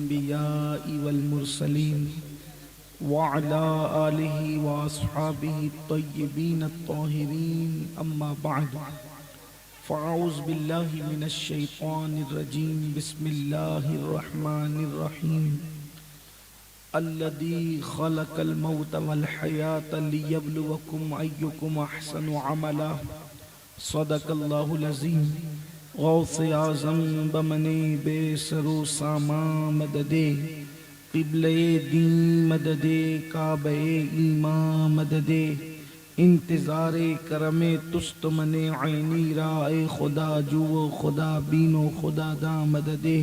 الأنبياء والمرسلين وعلى آله وأصحابه الطيبين الطاهرين أما بعد فأعوذ بالله من الشيطان الرجيم بسم الله الرحمن الرحيم الذي خلق الموت والحياة ليبلوكم أيكم أحسن عملا صدق الله العظيم غوث اعظم بمنے بے سرو ساما مددے قبلِ دین مددے کعبہ ایمان مددے انتظار کرم تست من عینی رائے خدا جو خدا بینو خدا دا مددے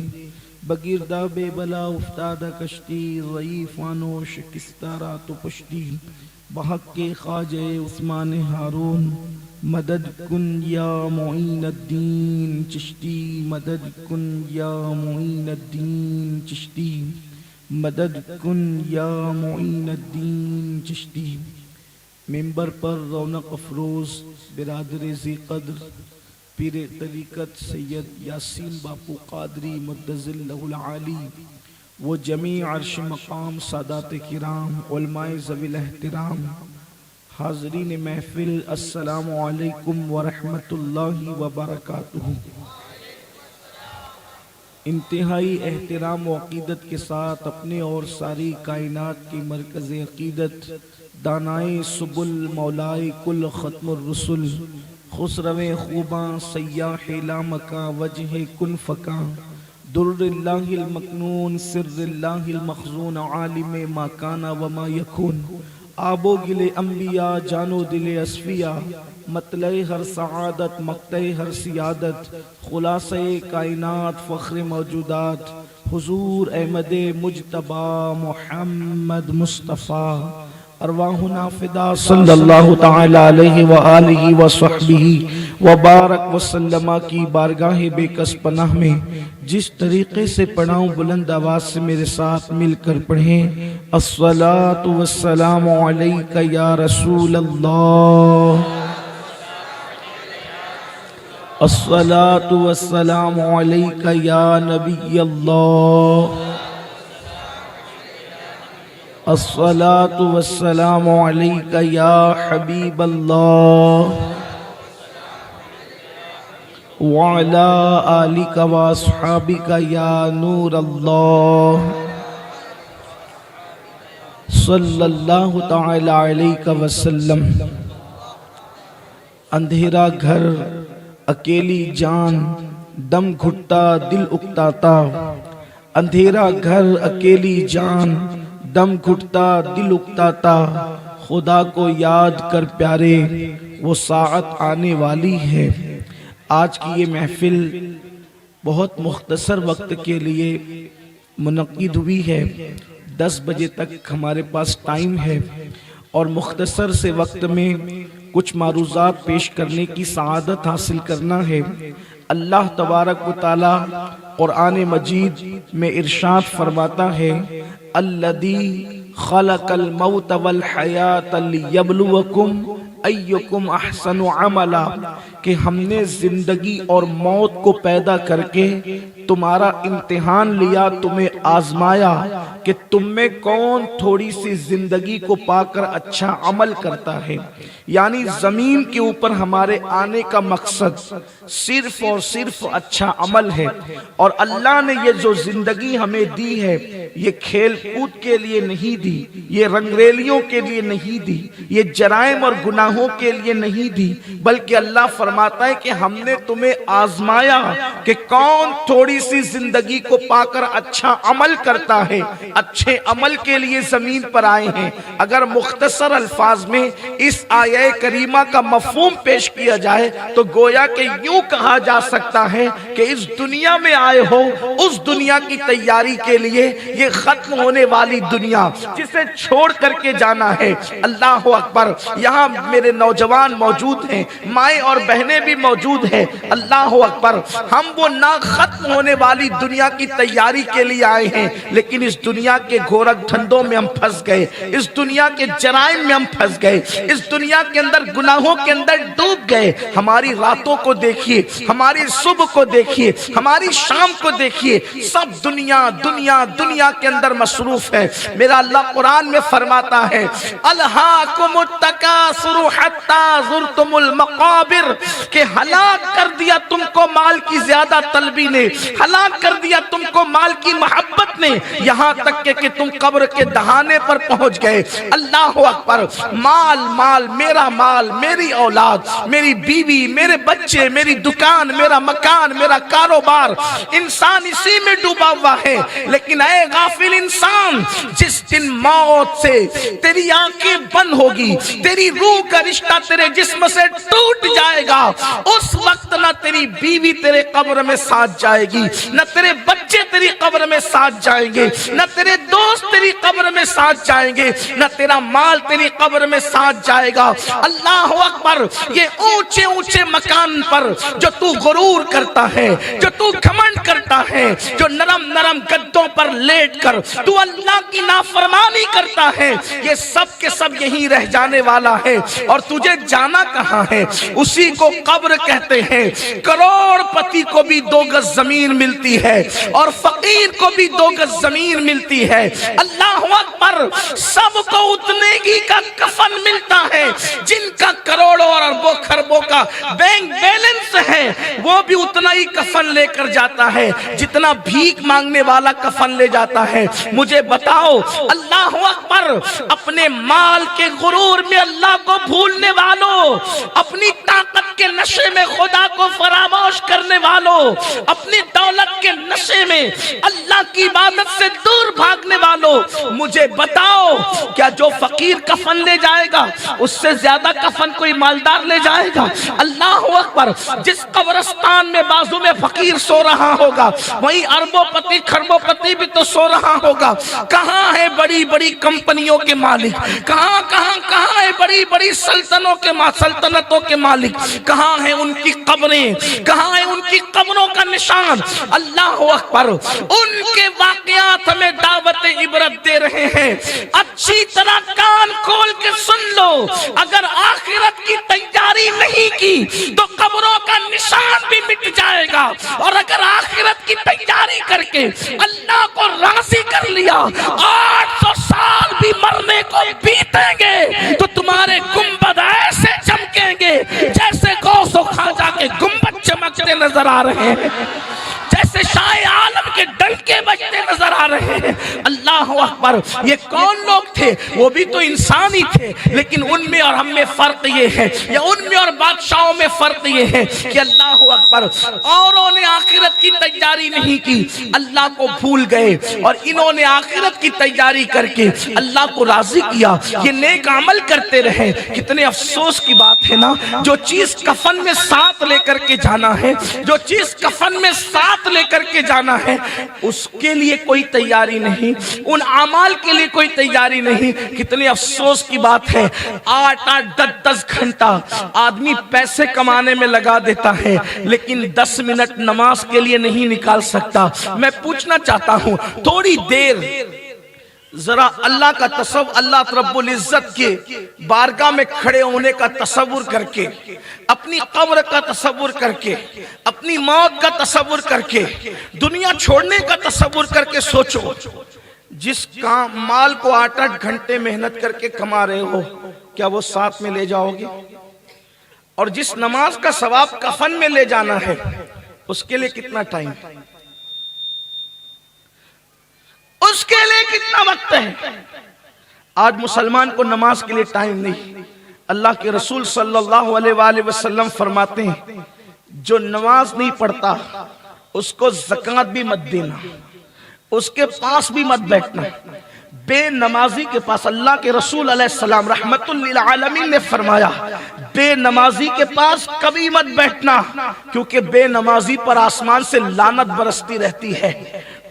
بگیردہ بے بلا افتادہ کشتی ضعیفانو شکستہ رات و پشتی بحق کے خواجہ عثمان ہارون مدد کن یا معین الدین چشتی مدد کن یا معین الدین چشتی مدد کن یا معین الدین چشتی ممبر پر رونق افروز برادر ذی قدر پیر طریقت سید یاسین باپو قادری مدظل لہ العالی و جمیع عرش مقام سادات کرام علماء ذوی الاحترام حاضرین محفل السلام علیکم ورحمۃ اللہ وبرکاتہ۔ انتہائی احترام و عقیدت کے ساتھ اپنے اور ساری کائنات کی مرکز عقیدت دانائے سبل مولائے کل ختم الرسل خسرو خوباں سیاح لامکاں وجہ کن فکاں در اللہ المکنون سر اللہ المخزون عالم ما کانا وما یکون آب و گل انبیاء جانو دل اصفیاء مطلع ہر سعادت مقطع ہر سیادت خلاصہ کائنات فخر موجودات حضور احمد مجتبی محمد مصطفیٰ ارواحنا فدا صلی اللہ تعالی علیہ وآلہ وصحبہ وبارک وسلم کی بارگاہ بے کس پناہ میں جس طریقے سے پڑھاؤں بلند آواز سے میرے ساتھ مل کر پڑھیں الصلاۃ والسلام علیک یا رسول اللہ، الصلاۃ والسلام علیک یا نبی اللہ، الصلاۃ والسلام علیک یا حبیب اللہ وعلا آلک واصحابک یا نور اللہ صلی اللہ تعالی علیہ وسلم۔ اندھیرا گھر اکیلی جان دم گھٹتا دل اکتاتا، اندھیرا گھر اکیلی جان دم گھٹتا دل اکتاتا، خدا کو یاد کر پیارے وہ ساعت آنے والی ہے۔ آج کی یہ محفل بہت مختصر وقت کے لیے منعقد ہوئی ہے، 10 بجے تک ہمارے پاس ٹائم ہے اور مختصر سے وقت میں کچھ معروضات پیش کرنے کی سعادت حاصل کرنا ہے۔ اللہ تبارک و تعالی قرآن مجید میں ارشاد فرماتا ہے الذی خلق الموت والحیات لیبلوکم ایکم احسن عملا، کہ ہم نے زندگی اور موت کو پیدا کر کے تمہارا امتحان لیا، تمہیں آزمایا کہ تم میں کون تھوڑی سی زندگی کو پا کر اچھا عمل کرتا ہے۔ یعنی زمین کے اوپر ہمارے آنے کا مقصد صرف اور صرف اچھا عمل ہے، اور اللہ نے یہ جو زندگی ہمیں دی ہے یہ کھیل کود کے لیے نہیں دی، یہ رنگریلیوں کے لیے نہیں دی، یہ جرائم اور گناہوں کے لیے نہیں دی، بلکہ اللہ فرماتا ہے کہ ہم نے تمہیں آزمایا کہ کون تھوڑی سی زندگی کو پا کر اچھا عمل کرتا ہے۔ اچھے عمل کے لیے زمین پر آئے ہیں۔ اگر مختصر الفاظ میں اس آیہ کریمہ کا مفہوم پیش کیا جائے تو گویا کہ یوں کہا جا سکتا ہے کہ اس دنیا میں آئے ہو، اس دنیا کی تیاری کے لیے، یہ ختم ہونے والی دنیا جسے چھوڑ کر کے جانا ہے۔ اللہ اکبر۔ یہاں میرے میرے نوجوان موجود ہیں، مائیں اور بہنیں بھی موجود ہیں، اللہ اکبر، ہم وہ نہ ختم ہونے والی دنیا کی تیاری کے لیے آئے ہیں، لیکن اس دنیا کے گورکھ دھندوں میں ہم پھنس گئے، اس دنیا کے جرائم میں ہم پھنس گئے، اس دنیا کے اندر گناہوں کے اندر ڈوب گئے۔ ہماری راتوں کو دیکھیے، ہماری صبح کو دیکھیے، ہماری شام کو دیکھیے، سب دنیا دنیا دنیا کے اندر مصروف ہے۔ میرا اللہ قرآن میں فرماتا ہے الہاکم التکاثر حتی زرتم المقابر، کہ ہلاک کر دیا تم کو مال کی زیادہ طلبی نے، ہلاک کر دیا تم کو مال کی محبت نے، یہاں تک کہ تم قبر کے دہانے پر پہنچ گئے۔ اللہ اکبر، مال مال، میرا مال، میری اولاد، میری بیوی، میرے بچے، میری دکان، میرا مکان، میرا کاروبار، انسان اسی میں ڈوبا ہوا ہے۔ لیکن اے غافل انسان، جس دن موت سے تیری آنکھیں بند ہوگی، تیری روح کا رشتہ تیرے جسم سے ٹوٹ جائے گا، اس وقت نہ تیری بیوی تیرے قبر میں ساتھ جائے گی، نہ تیرے بچے تیری قبر میں ساتھ جائیں گے، نہ تیرے دوست تیری قبر میں ساتھ جائیں گے، نہ تیرا مال تیری قبر میں ساتھ جائے گا۔ اللہ اکبر، یہ اونچے اونچے مکان پر جو تو غرور کرتا ہے، جو تو گھمنڈ کرتا ہے، جو نرم نرم گدوں پر لیٹ کر تو اللہ کی نافرمانی کرتا ہے، یہ سب کے سب یہیں رہ جانے والا ہے، اور تجھے جانا کہاں ہے؟ اسی کو قبر کہتے ہیں۔ کروڑ پتی کو بھی 2 گز زمین ملتی ہے، اور فقیر کو بھی 2 گز زمین ملتی ہے۔ اللہ اکبر، سب کو اتنے ہی کا کفن ملتا ہے، جن کا کروڑوں اور اربوں خربوں کا بینک بیلنس ہے، وہ بھی اتنا ہی کفن لے کر جاتا ہے جتنا بھیک مانگنے والا کفن لے جاتا ہے۔ مجھے بتاؤ، اللہ اکبر، اپنے مال کے غرور میں اللہ کو بھولنے والوں، اپنی طاقت کے نشے میں خدا کو فراموش کرنے والوں، اپنی دولت کے نشے میں اللہ کی عبادت سے دور بھاگنے والوں، مجھے بتاؤ، کیا جو فقیر کفن لے جائے گا اس سے زیادہ کفن کوئی مالدار لے جائے گا؟ اللہ اکبر، جس قبرستان میں بازو میں فقیر سو رہا ہوگا، وہیں اربوں پتی خربوں پتی بھی تو سو رہا ہوگا۔ کہاں ہے بڑی بڑی کمپنیوں کے مالک؟ کہاں ہے بڑی بڑی سلطنتوں کے مالک؟ کہاں ہیں ان کی قبریں؟ کہاں ہیں ان کی قبروں کا نشان؟ اللہ اکبر، ان کے واقعات ہمیں دعوت عبرت دے رہے ہیں۔ اچھی طرح کان کھول کے سن لو، اگر آخرت کی تیاری نہیں کی تو قبروں کا نشان بھی مٹ جائے گا، اور اگر آخرت کی تیاری کر کے اللہ کو راضی کر لیا، 800 سال بھی مرنے کو بیتیں گے تو تمہارے گنبد ایسے چمکیں گے جیسے غوث و خواجہ کے گنبد چمکتے نظر آ رہے ہیں، جیسے شاہ عالم کے ڈنکے بجتے نظر آ رہے ہیں۔ اللہ اکبر، یہ کون لوگ تھے؟ وہ بھی تو انسان ہی تھے، لیکن ان میں اور ہم میں فرق یہ ہے، یا ان میں اور بادشاہوں میں فرق یہ ہے کہ اللہ اکبر، اوروں نے آخرت کی تیاری نہیں کی، اللہ کو بھول گئے، اور انہوں نے آخرت کی تیاری کر کے اللہ کو راضی کیا، یہ نیک عمل کرتے رہے۔ کتنے افسوس کی بات ہے نا، جو چیز کفن میں ساتھ لے کر کے جانا ہے، جو چیز کفن میں ساتھ لے کر کے جانا ہے، اس کے لیے کوئی تیاری نہیں، ان اعمال کے لیے کوئی تیاری نہیں۔ کتنے افسوس کی بات ہے، 8-8 10-10 گھنٹہ آدمی پیسے کمانے میں لگا دیتا ہے، لیکن 10 منٹ نماز کے لیے نہیں نکال سکتا۔ میں پوچھنا چاہتا ہوں، تھوڑی دیر ذرا اللہ کا تصور، اللہ رب العزت کے بارگاہ میں کھڑے ہونے کا تصور کر کے، اپنی قبر کا تصور کر کے، اپنی موت کا تصور کر کے، دنیا چھوڑنے کا تصور کر کے سوچو، جس مال کو 8-8 گھنٹے محنت کر کے کما رہے ہو، کیا وہ ساتھ میں لے جاؤ گے؟ اور جس نماز کا ثواب کفن میں لے جانا ہے، اس کے لیے کتنا ٹائم، اس کے لیے کتنا وقت ہے؟ آج مسلمان کو نماز کے لیے ٹائم نہیں۔ اللہ کے رسول صلی اللہ علیہ وآلہ وسلم فرماتے ہیں، جو نماز نہیں پڑھتا اس کو زکوٰۃ بھی مت دینا، اس کے پاس بھی مت بیٹھنا۔ بے نمازی کے پاس، اللہ کے رسول علیہ السلام رحمت للعالمین نے فرمایا، بے نمازی کے پاس کبھی مت بیٹھنا، کیونکہ بے نمازی پر آسمان سے لعنت برستی رہتی ہے،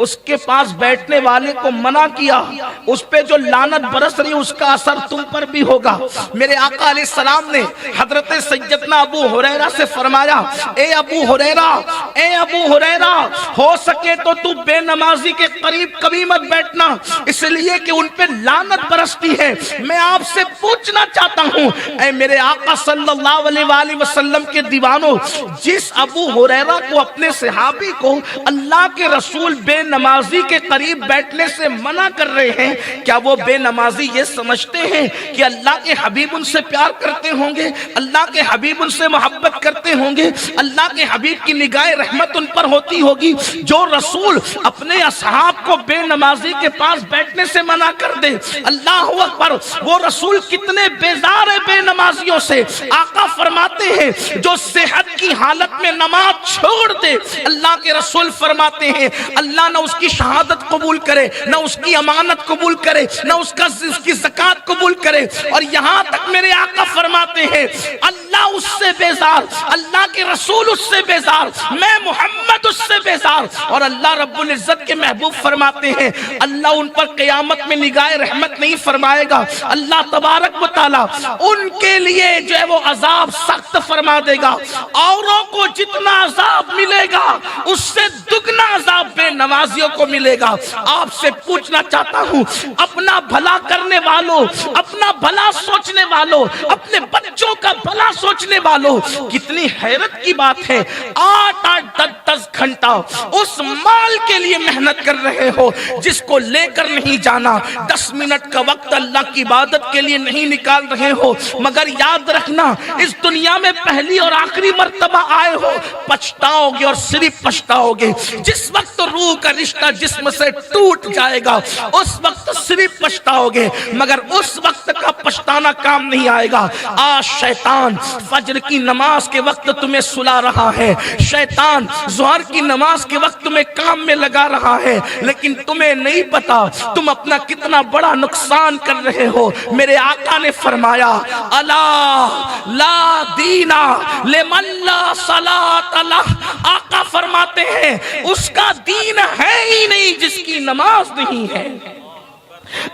اس کے پاس بیٹھنے والے کو منع کیا، اس پہ جو لعنت برس رہی اس کا اثر تم پر بھی ہوگا۔ میرے آقا علیہ السلام نے حضرت سیدنا ابو ہریرہ سے فرمایا، اے ابو ہریرہ، اے ابو ہریرہ، ہو سکے تو تو بے نمازی کے قریب کبھی مت بیٹھنا، اس لیے کہ ان پہ لعنت برستی ہے۔ میں آپ سے پوچھنا چاہتا ہوں اے میرے آقا صلی اللہ علیہ وآلہ وسلم کے دیوانوں، جس ابو ہریرہ کو اپنے صحابی کو اللہ کے رسول بے نمازی کے قریب بیٹھنے سے منع کر رہے ہیں، کیا وہ بے نمازی یہ سمجھتے ہیں کہ اللہ کے حبیب ان سے پیار کرتے ہوں گے، اللہ کے حبیب ان سے محبت کرتے ہوں گے، اللہ کے حبیب کی نگاہ رحمت ان پر ہوتی ہوگی؟ جو رسول اپنے اصحاب کو بے نمازی کے پاس بیٹھنے سے منع کر دے، اللہ اکبر، وہ رسول کتنے بیزار ہے بے نمازیوں سے۔ آقا فرماتے ہیں جو صحت کی حالت میں نماز چھوڑ دے، اللہ کے رسول فرماتے ہیں اللہ نہ اس کی شہادت قبول کرے، نہ اس کی امانت قبول کرے، نہ اس کی زکوٰۃ قبول کرے، اور یہاں تک میرے آقا فرماتے ہیں اللہ اس سے بیزار، اللہ کے رسول اس سے بیزار، میں محمد اس سے بیزار۔ اور اللہ رب العزت کے محبوب فرماتے ہیں اللہ ان پر قیامت میں نگاہ رحمت نہیں فرمائے گا، اللہ تبارک و تعالیٰ ان کے لیے جو ہے وہ عذاب سخت فرما دے گا۔ اوروں کو جتنا عذاب ملے گا اس سے دگنا عذاب بے نمازیوں کو ملے گا۔ آپ سے پوچھنا چاہتا ہوں اپنا بھلا کرنے والوں، اپنا بھلا سوچنے والوں، اپنے بچوں کا بھلا سوچنے والوں، کتنی حیرت کی بات ہے 8-10 گھنٹہ اس مال کے لیے محنت کر رہے ہو جس کو لے کر نہیں جانا، 10 منٹ کا وقت اللہ کی عبادت کے لیے نہیں نکال رہے ہو، مگر یاد رکھنا اس دنیا میں پہلی اور آخری مرتبہ آئے ہو، پچھتاؤ گے اور صرف پچھتاؤ گے۔ جس وقت روح کا رشتہ جسم سے ٹوٹ جائے گا اس وقت صرف پچھتاؤ گے، مگر اس وقت کا پچھتانا کام نہیں آئے گا۔ آج شیطان فجر کی نماز کے وقت تمہیں سلا رہا ہے، شیطان ظہر کی نماز کے وقت تمہیں کام میں لگا رہا ہے، لیکن تمہیں نہیں پتا تم اپنا کتنا بڑا نقصان کر رہے ہو۔ میرے آقا نے فرمایا الا لا دینا لمن لا صلاۃ لہ، آقا فرماتے ہیں اس کا دین ہے ہی نہیں جس کی نماز نہیں ہے۔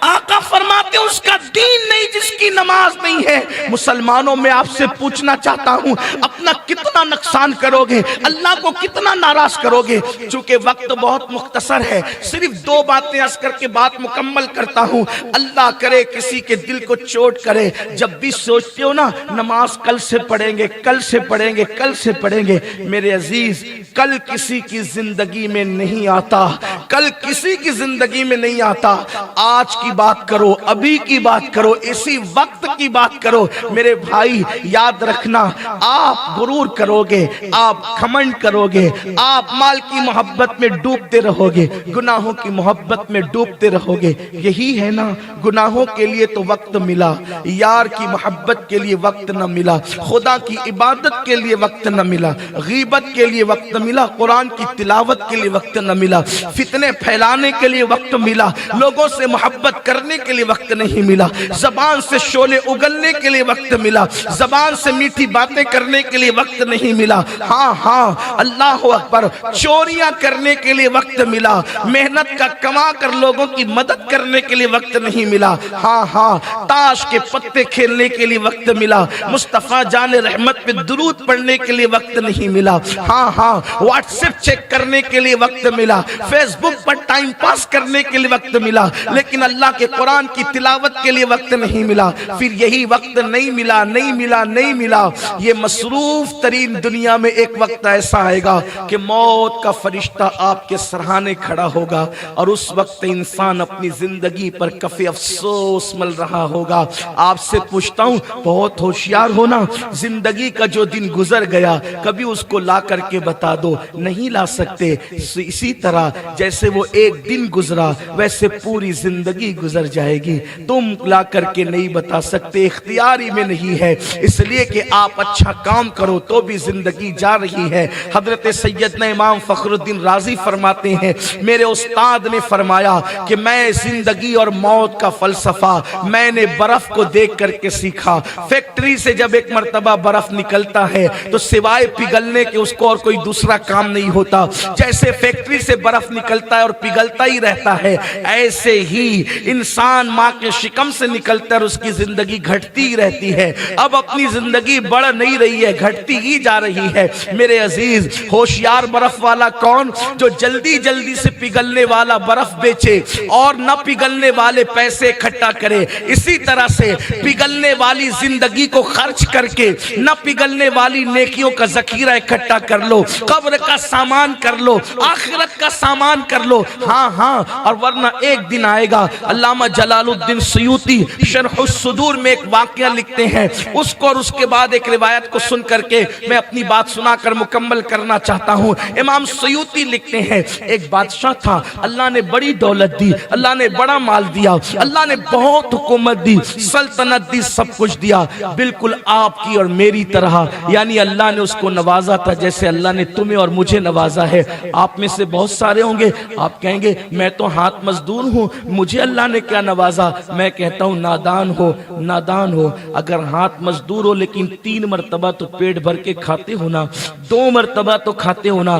آقا فرماتے ہیں اس کا دین نہیں جس کی نماز نہیں ہے۔ مسلمانوں میں آپ سے پوچھنا چاہتا ہوں اپنا کتنا نقصان کرو گے، اللہ کو کتنا ناراض کرو گے؟ چونکہ وقت بہت مختصر ہے، صرف 2 باتیں عرض کر کے بات مکمل کرتا ہوں۔ اللہ کرے کسی کے دل کو چوٹ کرے، جب بھی سوچتے ہو نا نماز کل سے پڑھیں گے، کل سے پڑھیں گے، کل سے پڑھیں گے، میرے عزیز کل کسی کی زندگی میں نہیں آتا، کل کسی کی زندگی میں نہیں آتا۔ آج کی بات کرو، ابھی کی بات کرو، اسی وقت کی بات کرو۔ میرے بھائی یاد رکھنا، آپ غرور کرو گے، آپ گھمنڈ کرو گے، آپ مال کی محبت میں ڈوبتے رہو گے، گناہوں کی محبت میں ڈوبتے رہو گے۔ یہی ہے نا، گناہوں کے لیے تو وقت ملا، یار کی محبت کے لیے وقت نہ ملا، خدا کی عبادت کے لیے وقت نہ ملا، غیبت کے لیے وقت ملا، قرآن کی تلاوت کے لیے وقت نہ ملا، فتنے پھیلانے کے لیے وقت ملا، لوگوں سے محبت کرنے کے لیے وقت نہیں ملا، زبان سے شعلے اگلنے کے لیے وقت ملا، زبان سے میٹھی باتیں کرنے کے لیے وقت نہیں ملا، ہاں اللہ اکبر، چوریاں کرنے کے لیے وقت ملا، محنت کا کما کر لوگوں کی مدد کرنے کے لیے وقت نہیں ملا، ہاں تاش کے پتے کھیلنے کے لیے وقت ملا، مصطفیٰ جان رحمت پہ درود پڑھنے کے لیے وقت نہیں ملا، ہاں واٹس ایپ چیک کرنے کے لیے وقت ملا، فیس بک پر ٹائم پاس کرنے کے لیے وقت ملا، لیکن اللہ کے قرآن کی تلاوت کے لیے وقت نہیں ملا۔ پھر یہی وقت نہیں ملا، یہ مصروف ترین دنیا میں ایک وقت ایسا آئے گا کہ موت کا فرشتہ آپ کے سرہانے کھڑا ہوگا، اور اس وقت انسان اپنی زندگی پر کفِ افسوس مل رہا ہوگا۔ آپ سے پوچھتا ہوں بہت ہوشیار ہونا، زندگی کا جو دن گزر گیا کبھی اس کو لا کر کے بتا دو، نہیں لا سکتے۔ اسی طرح جیسے وہ ایک دن گزرا ویسے پوری زندگی زندگی گزر جائے گی، تم لا کر کے نہیں بتا سکتے، اختیاری میں نہیں ہے، اس لیے کہ آپ اچھا کام کرو تو بھی زندگی جا رہی ہے۔ حضرت سیدنا امام فخر الدین رازی فرماتے ہیں، میرے استاد نے فرمایا کہ میں زندگی اور موت کا فلسفہ میں نے برف کو دیکھ کر کے سیکھا۔ فیکٹری سے جب ایک مرتبہ برف نکلتا ہے تو سوائے پگھلنے کے اس کو اور کوئی دوسرا کام نہیں ہوتا۔ جیسے فیکٹری سے برف نکلتا ہے اور پگھلتا ہی رہتا ہے، ایسے ہی انسان ماں کے شکم سے نکلتا ہے اور اس کی زندگی گھٹتی رہتی ہے۔ اب اپنی زندگی بڑھ نہیں رہی ہے، گھٹتی ہی جا رہی ہے۔ میرے عزیز، ہوشیار برف والا کون؟ جو جلدی جلدی سے پگھلنے والا برف بیچے اور نہ پگھلنے والے پیسے اکٹھا کرے۔ اسی طرح سے پگھلنے والی زندگی کو خرچ کر کے نہ پگھلنے والی نیکیوں کا ذخیرہ اکٹھا کر لو، قبر کا سامان کر لو، آخرت کا سامان کر لو۔ ہاں اور ورنہ ایک دن آئے گا۔ علامہ جلال الدین سیوطی شرح الصدور میں ایک واقعہ لکھتے ہیں، اس کو اور اس کے بعد ایک روایت کو سن کر کے میں اپنی بات سنا کر مکمل کرنا چاہتا ہوں۔ امام سیوطی لکھتے ہیں، ایک بادشاہ تھا، اللہ نے بڑی دولت دی، اللہ نے بڑا مال دیا، اللہ نے بہت حکومت دی، سلطنت دی، سب کچھ دیا، بالکل آپ کی اور میری طرح، یعنی اللہ نے اس کو نوازا تھا جیسے اللہ نے تمہیں اور مجھے نوازا ہے۔ آپ میں سے بہت سارے ہوں گے، آپ کہیں گے میں تو ہاتھ مزدور ہوں، مجھے اللہ نے کیا نوازا؟ میں کہتا ہوں نادان ہو، اگر ہاتھ مزدور ہو لیکن 3 مرتبہ تو پیٹ بھر کے کھاتے ہونا، 2 مرتبہ تو کھاتے ہونا،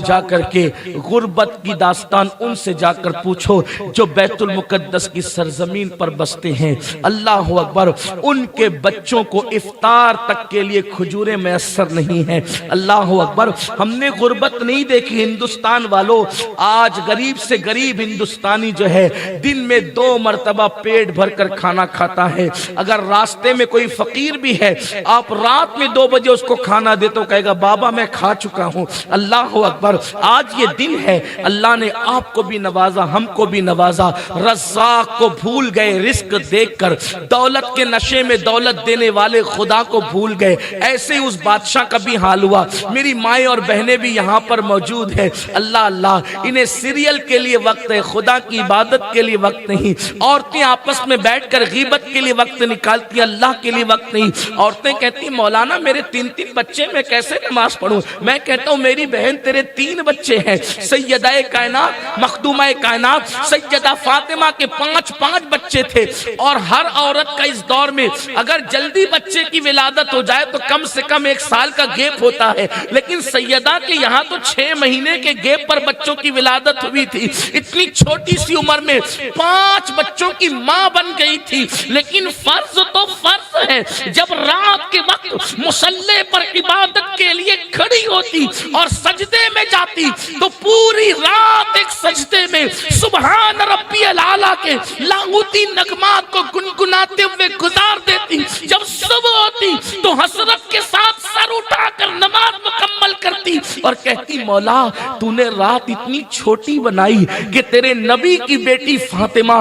جا کر کے غربت کی داستان ان سے جا کر پوچھو جو بیت المقدس کی سرزمین پر بستے ہیں، اللہ اکبر، ان کے بچوں کو افطار تک کے لیے کھجوریں میسر نہیں ہیں، اللہ اکبر۔ ہم نے غربت نہیں دیکھی ہندوستان والوں، آج غریب سے غریب ہندوستانی جو ہے دن میں 2 مرتبہ پیٹ بھر کر کھانا کھاتا ہے۔ اگر راستے میں کوئی فقیر بھی ہے، آپ رات میں 2 بجے اس کو کھانا دے تو کہے گا بابا میں کھا چکا ہوں، اللہ اکبر۔ آج یہ دن ہے، اللہ نے آپ کو بھی نوازا، ہم کو بھی نوازا، رزاق کو بھول گئے رزق دیکھ کر، دولت کے نشے میں دولت دینے والے خدا کو بھول گئے۔ ایسے ہی اس بادشاہ کا بھی حال ہوا۔ میری مائیں اور بہنیں بھی یہاں پر موجود ہیں، اللہ انہیں سیریل کے لیے وقت ہے، خدا کی عبادت کے لیے وقت نہیں۔ عورتیں آپس میں بیٹھ کر غیبت کے لیے وقت نکالتی ہیں، اللہ کے لیے وقت نہیں۔ عورتیں کہتی ہیں مولانا میرے 3 بچے، میں کیسے نماز پڑھوں؟ میں کہتا ہوں میری بہن تیرے 3 بچے ہیں، سیدہ کائنات مخدومہ کائنات سیدہ فاطمہ کے 5 بچے تھے، اور ہر عورت کا اس دور میں اگر جلدی بچے کی ولادت ہو جائے تو کم سے کم 1 سال کا گیپ ہوتا ہے، لیکن سیدہ کے یہاں تو 6 مہینے کے گیپ پر بچوں کی ولادت ہوئی تھی۔ اتنی چھوٹی سی عمر میں 5 بچوں کی ماں بن گئی تھی، لیکن فرض تو فرض ہے، جب رات کے وقت مصلی پر عبادت کے لیے کھڑی ہوتی اور سجدے میں جاتی تو پوری رات ایک سجدے میں سبحان ربی الاعلیٰ کے لاہوتی نغمات کو گنگناتے ہوئے گزار دیتی۔ جب صبح ہوتی تو حسرت کے ساتھ سر اٹھا کر نماز مکمل کرتی اور کہتی مولا تو نے رات اتنی چھوٹی بنائی کہ تیرے نبی کی بیٹی فاطمہ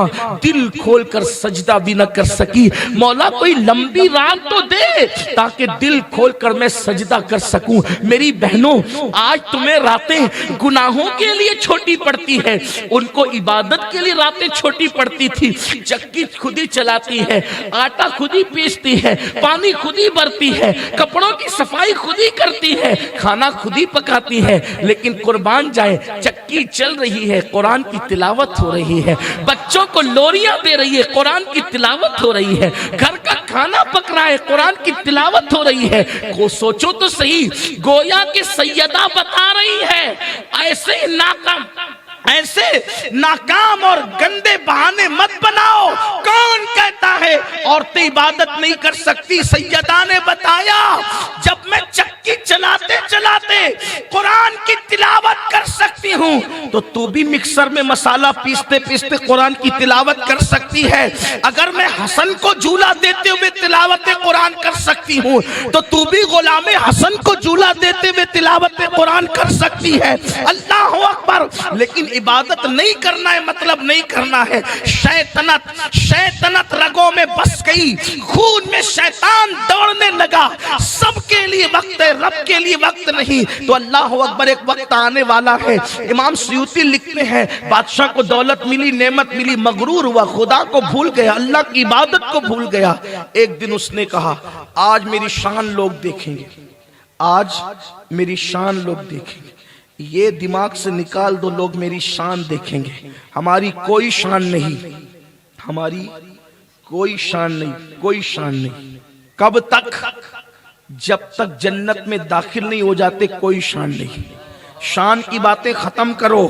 دل کھول کر سجدہ بھی نہ کر سکی، مولا کوئی لمبی رات تو دے تاکہ دل کھول کر میں سجدہ کر سکوں۔ میری بہنوں، آج تمہیں راتیں گناہوں کے لیے چھوٹی پڑتی ہے، ان کو عبادت کے لیے راتیں چھوٹی پڑتی تھی۔ چکی خود ہی چلاتی ہے، آٹا خود ہی پیستی ہے، پانی خود ہی بھرتی ہے، کپڑوں کی صفائی خود ہی کرتی ہے، کھانا خود ہی پکاتی ہے، لیکن قربان جائے چکی چل رہی ہے، قرآن کی تلاوت ہو رہی ہے، بچوں کو لوریاں دے رہی ہے، قرآن کی تلاوت ہو رہی ہے، گھر کا کھانا پک رہا ہے، قرآن کی تلاوت ہو رہی ہے۔ کو سوچو تو صحیح، گویا کہ سیدہ بتا رہی ہے ایسے ناکام اور گندے بہانے مت بناؤ۔ کون کہتا ہے عورتیں عبادت نہیں کر سکتی؟ سیدہ نے بتایا جب میں چکی چلاتے چلاتے قرآن کی تلاوت کر سکتی ہوں تو بھی مکسر میں مسالہ پیستے پیستے قرآن کی تلاوت کر سکتی ہے۔ اگر میں حسن کو جھولا دیتے ہوئے تلاوت قرآن کر سکتی ہوں تو بھی غلام حسن کو جھولا دیتے ہوئے تلاوت قرآن کر سکتی ہے۔ اللہ اکبر۔ لیکن عبادت نہیں کرنا ہے مطلب نہیں کرنا ہے، شیطنت رگوں میں بس گئی، خون میں شیطان دوڑنے لگا، سب کے لیے وقت ہے، رب کے لیے وقت نہیں تو اللہ اکبر ایک وقت آنے والا ہے. امام سیوطی لکھتے ہیں بادشاہ کو دولت ملی, نعمت ملی, مغرور ہوا, خدا کو بھول گیا, اللہ کی عبادت کو بھول گیا. ایک دن اس نے کہا آج میری شان لوگ دیکھیں گے, آج میری شان لوگ دیکھیں گے. یہ دماغ سے نکال دو, لوگ میری شان دیکھیں گے. ہماری کوئی شان نہیں, ہماری کوئی شان نہیں, کوئی شان نہیں. کب تک؟ جب تک جنت میں داخل نہیں ہو جاتے کوئی شان نہیں. شان کی باتیں ختم کرو,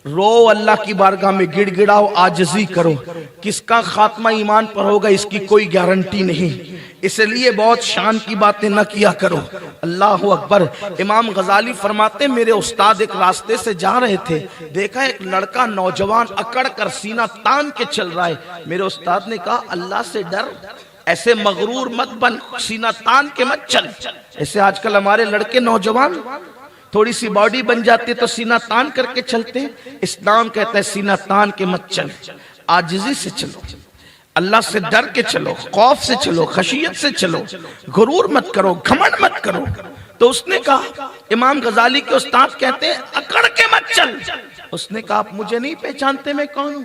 رو اللہ کی بارگاہ میں گڑ گڑاؤ, عاجزی کرو. کس کا خاتمہ ایمان پر ہوگا اس کی کوئی گارنٹی نہیں, اس لیے بہت شان کی باتیں نہ کیا کرو. اللہ اکبر. امام غزالی فرماتے میرے استاد ایک راستے سے جا رہے تھے, دیکھا ایک لڑکا نوجوان اکڑ کر سینہ تان کے چل رہا ہے. میرے استاد نے کہا اللہ سے ڈر, ایسے مغرور مت بن, سینہ تان کے مت چل. ایسے آج کل ہمارے لڑکے نوجوان تھوڑی سی باڈی بن جاتی تو سینہ تان کر کے چلتے ہیں. اسلام کہتا ہے سینہ تان کے مت چل, عاجزی سے چلو, اللہ سے ڈر کے چلو, خوف سے چلو, خشیت سے چلو, غرور مت کرو, گھمنڈ مت کرو. تو اس نے کہا, امام غزالی کے استاد کہتے ہیں اکڑ کے مت چل. اس نے کہا آپ مجھے نہیں پہچانتے میں کون ہوں؟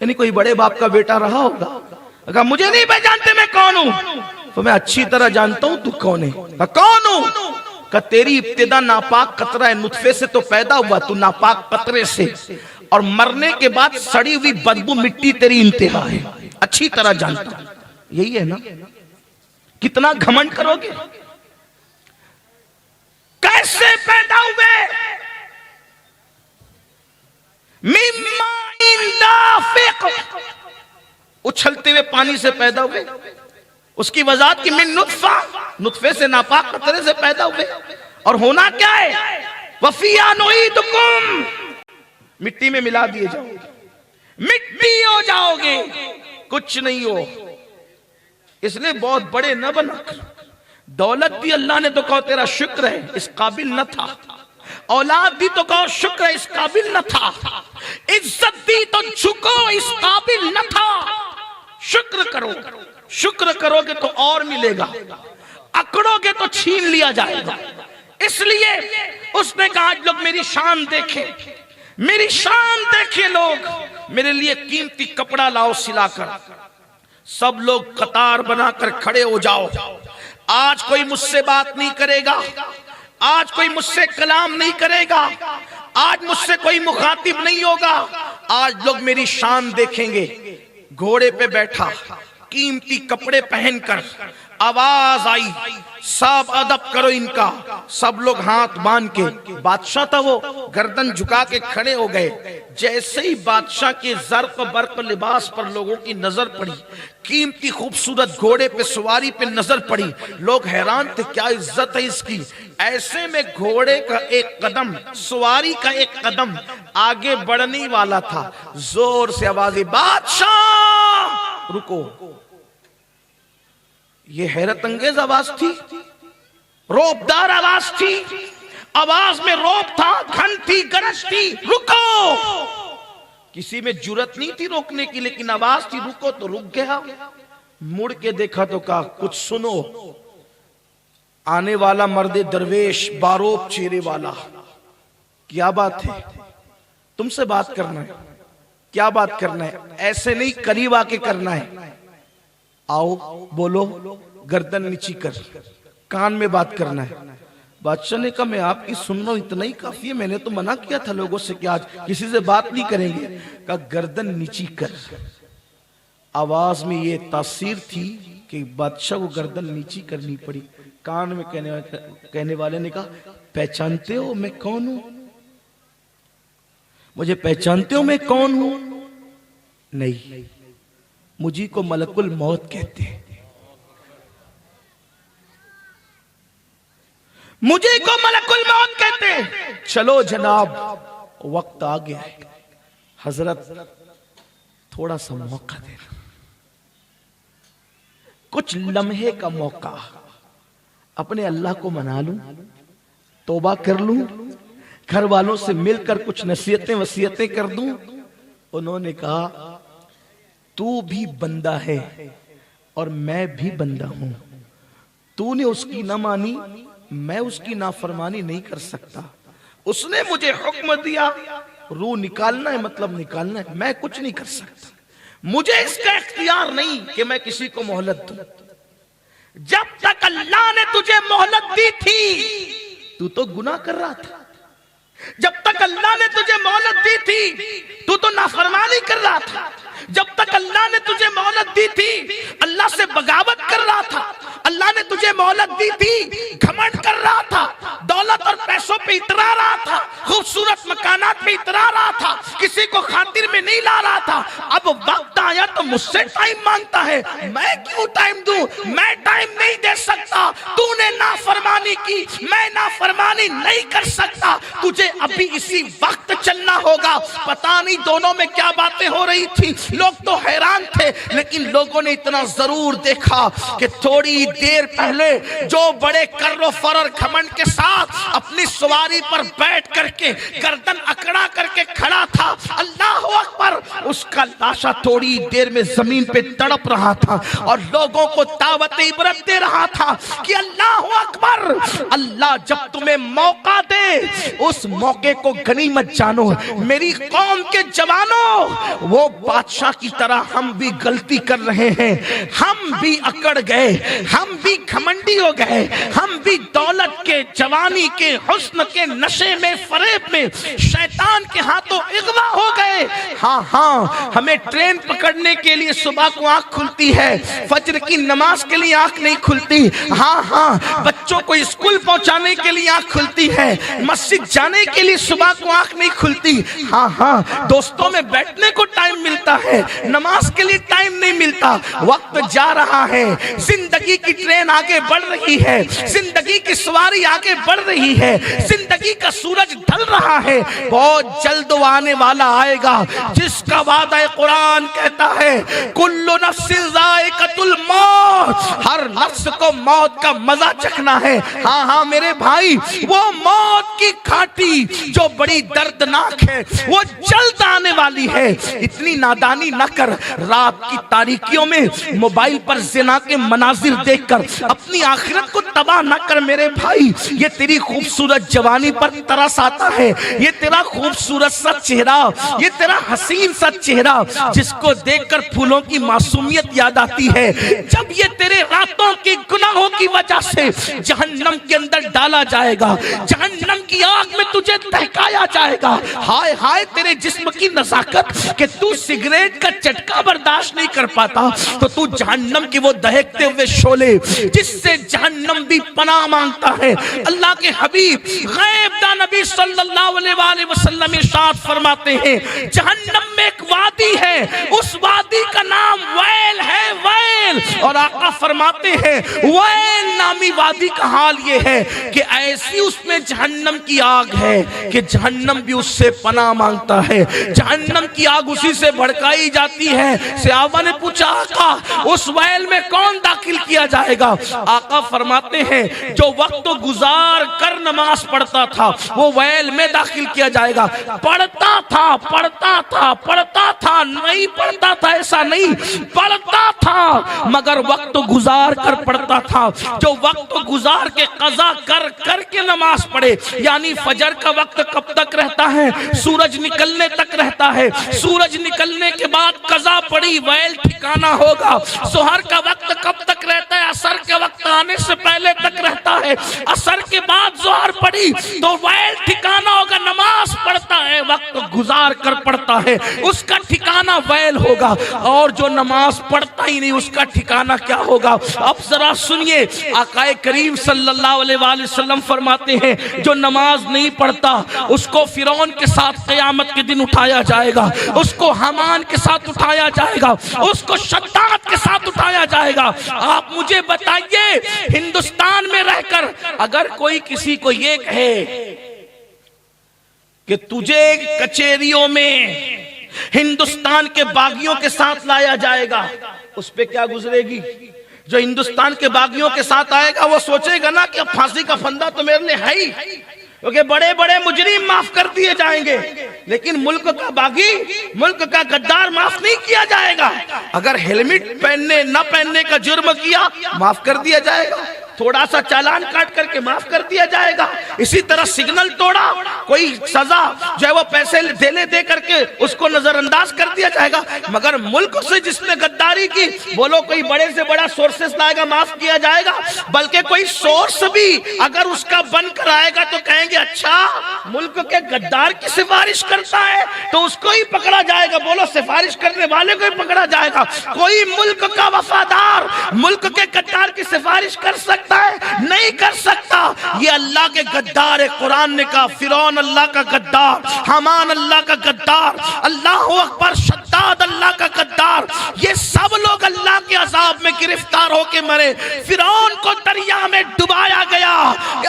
یعنی کوئی بڑے باپ کا بیٹا رہا ہوگا, کہا مجھے نہیں پہچانتے میں کون ہوں؟ تو میں اچھی طرح جانتا ہوں تو کون ہے. کہا کون ہوں؟ کہ تیری ابتدا ناپاک قطرہ نطفے سے تو پیدا ہوا, تو ناپاک قطرے سے, اور مرنے کے بعد سڑی ہوئی بدبو مٹی تیری انتہا ہے. اچھی طرح جانتا ہوں. یہی ہے نا, کتنا گھمنڈ کرو گے. کیسے پیدا ہوئے؟ مما دافق, اچھلتے ہوئے پانی سے پیدا ہوئے. اس کی وضاحت کی من نطفہ, نطفے سے ناپاک قطرے سے پیدا ہوئے. اور ہونا کیا ہے؟ وفیہا نعیدکم, مٹی میں ملا دیے جاؤ گے, مٹی ہو جاؤ گے, کچھ نہیں ہو. اس لیے بہت بڑے نہ بنا. دولت بھی اللہ نے تو کہو تیرا شکر ہے, اس قابل نہ تھا. اولاد دی تو کہو شکر ہے, اس قابل نہ تھا. عزت دی تو جھکو, اس قابل نہ تھا. شکر کرو, شکر کرو گے تو اور ملے گا, اکڑو گے تو چھین لیا جائے گا. اس لیے اس نے کہا آج لوگ میری شان دیکھیں, میری شان دیکھیں لوگ, میرے لیے قیمتی کپڑا لاؤ سلا کر. سب لوگ قطار بنا کر کھڑے ہو جاؤ. آج کوئی مجھ سے بات نہیں کرے گا, آج کوئی مجھ سے کلام نہیں کرے گا, آج مجھ سے کوئی مخاطب نہیں ہوگا. آج لوگ میری شان دیکھیں گے. گھوڑے پہ بیٹھا, قیمتی کپڑے پہن کر, آواز آئی سب ادب کرو ان کا. سب لوگ ہاتھ باندھ کے, بادشاہ تھا وہ, گردن جھکا کے کھڑے ہو گئے. جیسے ہی بادشاہ کے زرق برق لباس پر لوگوں کی نظر پڑی, قیمتی خوبصورت گھوڑے پہ سواری پہ نظر پڑی, لوگ حیران تھے کیا عزت ہے اس کی. ایسے میں گھوڑے کا ایک قدم, سواری کا ایک قدم آگے بڑھنے والا تھا. زور سے آوازیں, بادشاہ رکو. یہ حیرت انگیز آواز تھی, روبدار آواز تھی, آواز میں روب تھا, گھن تھی, گرج تھی. رکو. کسی میں جرت نہیں تھی روکنے کی, لیکن آواز تھی رکو تو رک گیا. مڑ کے دیکھا تو کہا کچھ سنو. آنے والا مرد درویش, باروب چہرے والا, کیا بات ہے؟ تم سے بات کرنا ہے. کیا بات کرنا ہے؟ ایسے نہیں, قریب آ کے کرنا ہے. آؤ بولو. گردن نیچی کر, کان میں بات کرنا ہے. بادشاہ نے کہا میں آپ کی سن رہا ہوں, اتنا ہی کافی ہے, میں نے تو منع کیا تھا لوگوں سے کہ آج کسی سے بات نہیں کریں گے. کہا گردن نیچی کر. آواز میں یہ تاثیر تھی کہ بادشاہ کو گردن نیچی کرنی پڑی. کان میں کہنے والے نے کہا پہچانتے ہو میں کون ہوں؟ مجھے پہچانتے ہو میں کون ہوں؟ نہیں, مجھے کو ملک الموت کہتے ہیں, مجھے کو ملک الموت کہتے ہیں. چلو جناب وقت آ گیا ہے, حضرت تھوڑا سا موقع دینا, کچھ لمحے کا موقع, اپنے اللہ کو منا لوں, توبہ کر لوں, گھر والوں سے مل کر کچھ نصیحتیں وصیتیں کر دوں. انہوں نے کہا تو بھی بندہ ہے اور میں بھی بندہ ہوں, تو نے اس کی نہ مانی, میں اس کی نافرمانی نہیں کر سکتا. اس نے مجھے حکم دیا روح نکالنا ہے مطلب نکالنا ہے, میں کچھ نہیں کر سکتا. مجھے اس کا اختیار نہیں کہ میں کسی کو مہلت دوں. جب تک اللہ نے تجھے مہلت دی تھی تو گناہ کر رہا تھا. جب تک اللہ نے تجھے مہلت دی تھی تو نافرمانی کر رہا تھا. جب تک اللہ نے تجھے مہلت دی تھی اللہ سے بغاوت کر رہا تھا. اللہ نے تجھے مہلت دی تھی گھمنڈ کر رہا تھا, دولت اور پیسوں پہ اترا رہا تھا, خوبصورت مکانات پہ اترا رہا تھا, کسی کو خاطر میں نہیں لا رہا تھا. اب وقت آیا تو مجھ سے ٹائم مانگتا ہے. میں کیوں ٹائم دوں؟ میں ٹائم نہیں دے سکتا. تو نے نافرمانی کی, میں نافرمانی نہیں کر سکتا. تجھے ابھی اسی وقت چلنا ہوگا. پتہ نہیں دونوں میں کیا باتیں ہو رہی تھی. لوگ تو حیران تھے, لیکن لوگوں نے اتنا ضرور دیکھا کہ تھوڑی دیر پہلے جو بڑے کر و فرر گھمنڈ کے ساتھ اپنی سواری پر بیٹھ کر کے گردن اکڑا کر کے کھڑا تھا, اللہ اکبر, اس کا لاشا تھوڑی دیر میں زمین پہ تڑپ رہا تھا اور لوگوں کو دعوت عبرت دے رہا تھا کہ اللہ اکبر. اللہ جب تمہیں موقع دے اس موقع کو غنیمت جانو. میری قوم کے جوانوں, وہ بادشاہ کی طرح ہم بھی غلطی کر رہے ہیں. ہم بھی اکڑ گئے, ہم بھی گھمنڈی ہو گئے, ہم بھی دولت کے, جوانی کے, حسن کے نشے میں, فریب میں شیطان کے ہاتھوں اغوا ہو گئے. ہاں ہمیں ٹرین پکڑنے کے لیے صبح کو آنکھ کھلتی ہے, فجر کی نماز کے لیے آنکھ نہیں کھلتی. ہاں بچوں کو اسکول پہنچانے کے لیے آنکھ کھلتی ہے, مسجد جانے کے لیے صبح کو آنکھ نہیں کھلتی. ہاں دوستوں میں بیٹھنے کو ٹائم ملتا ہے, نماز کے لیے ٹائم نہیں ملتا. وقت جا رہا ہے, زندگی کی ٹرین آگے بڑھ رہی ہے, زندگی کی سواری آگے بڑھ رہی ہے, زندگی کا سورج ڈھل رہا ہے. بہت جلد وہ آنے والا آئے گا جس کا وعدہ قرآن کہتا ہے کل نفس ذائقۃ الموت, ہر نفس کو موت کا مزہ چکھنا ہے. ہاں میرے بھائی, وہ موت کی گھاٹی جو بڑی دردناک ہے وہ جلد آنے والی ہے. اتنی نادانی نہ کر, رات کی تاریکیوں میں موبائل پر زنا کے مناظر دیکھ کر اپنی آخرت کو تباہ نہ کر میرے بھائی. یہ تیری خوبصورت جوانی پر ترس آتا ہے, یہ تیرا خوبصورت سا چہرہ, یہ تیرا حسین سا چہرہ جس کو دیکھ کر پھولوں کی معصومیت یاد آتی ہے. جب یہ تیرے راتوں کے گناہوں کی وجہ سے جہنم کے اندر ڈالا جائے گا, جہنم کی آگ میں تجھے دہکایا جائے گا. ہائے تیرے جسم کی نزاکت کہ تو سگریٹ کا چٹکا برداشت نہیں کر پاتا, تو جہنم کی وہ دہکتے ہوئے شعلے جس سے جہنم بھی پناہ مانگتا ہے. اللہ کے حبیب غیب دا نبی صلی اللہ علیہ وآلہ وسلم ارشاد فرماتے ہیں جہنم میں ایک وادی ہے, اس وادی کا نام ویل ہے, ویل. اور آقا فرماتے ہیں ویل نامی وادی کا حال یہ ہے کہ ایسی اس میں جہنم کی آگ ہے کہ جہنم بھی اس سے پناہ مانگتا ہے. جہنم کی آگ اسی سے بھڑکائی جاتی ہے. صحابہ نے پوچھا آقا اس ویل میں کون داخل کیا جائے گا؟ آقا فرماتے ہیں جو وقت گزار کر نماز پڑھتا تھا وہ ویل میں داخل کیا جائے گا. پڑھتا تھا نہیں پڑھتا تھا ایسا نہیں, پڑھتا تھا مگر وقت گزار کر پڑھتا تھا. جو وقت گزار کے قضا کر کے نماز پڑھے, یعنی فجر کا وقت کب تک رہتا ہے؟ سورج نکلنے تک رہتا ہے. سورج نکلنے کے بعد قضا پڑی, ویل ٹھکانا ہوگا. سحر کا وقت کب تک رہتا ہے؟ عصر کے وقت آنے سے پہلے تک رہتا ہے. عصر کے بعد ظہر پڑی تو ویل ٹھکانا ہوگا. نماز پڑھتا ہے وقت گزار کر پڑھتا ہے, اس کا ٹھکانا ویل ہوگا. اور جو نماز پڑھتا ہی نہیں اس کا ٹھکانا کیا ہوگا؟ اب ذرا سنیے, آقا کریم صلی اللہ علیہ وآلہ وسلم فرماتے ہیں جو نماز نہیں پڑھتا اس کو فرعون کے ساتھ قیامت کے دن اٹھایا جائے گا, اس کو حامان کے ساتھ اٹھایا جائے گا, اس کو شداد کے ساتھ اٹھایا جائے گا. آپ مجھے بتائیے ہندوستان میں رہ کر اگر کوئی کسی کو یہ کہے کہ تجھے کچہریوں میں ہندوستان کے باغیوں کے ساتھ لایا جائے گا, اس پہ کیا گزرے گی؟ جو ہندوستان کے باغیوں کے ساتھ آئے گا وہ سوچے گا نا کہ اب پھانسی کا پھندا تو میرے لیے ہے ہی, کیونکہ بڑے بڑے مجرم معاف کر دیے جائیں گے, لیکن ملک کا باغی, ملک کا غدار معاف نہیں کیا جائے گا. اگر ہیلمٹ پہننے نہ پہننے کا جرم کیا معاف کر دیا جائے گا. تھوڑا سا چالان کاٹ کر کے معاف کر دیا جائے گا. اسی طرح سگنل توڑا, کوئی سزا جو ہے وہ پیسے دے کر کے اس کو نظر انداز کر دیا جائے گا. مگر ملک سے جس نے غداری کی, بولو کوئی بڑے سے بڑا سورسز لائے گا, معاف کیا جائے گا. بلکہ کوئی سورس بھی اگر اس کا بن کر آئے گا تو کہیں گے اچھا ملک کے غدار کی سفارش کرتا ہے تو اس کو ہی پکڑا جائے گا. بولو سفارش کرنے والے کو ہی پکڑا جائے گا. کوئی ملک کا وفادار ملک کے غدار کی سفارش کر سکتا ہے؟ نہیں کر سکتا. یہ اللہ کے غدار ہے. قرآن نے کہا فرعون اللہ کا غدار, حامان اللہ کا غدار, اللہ اکبر شداد اللہ کا غدار, یہ سب لوگ اللہ کے عذاب میں گرفتار ہو کے مرے. فرعون کو دریا میں ڈبایا گیا.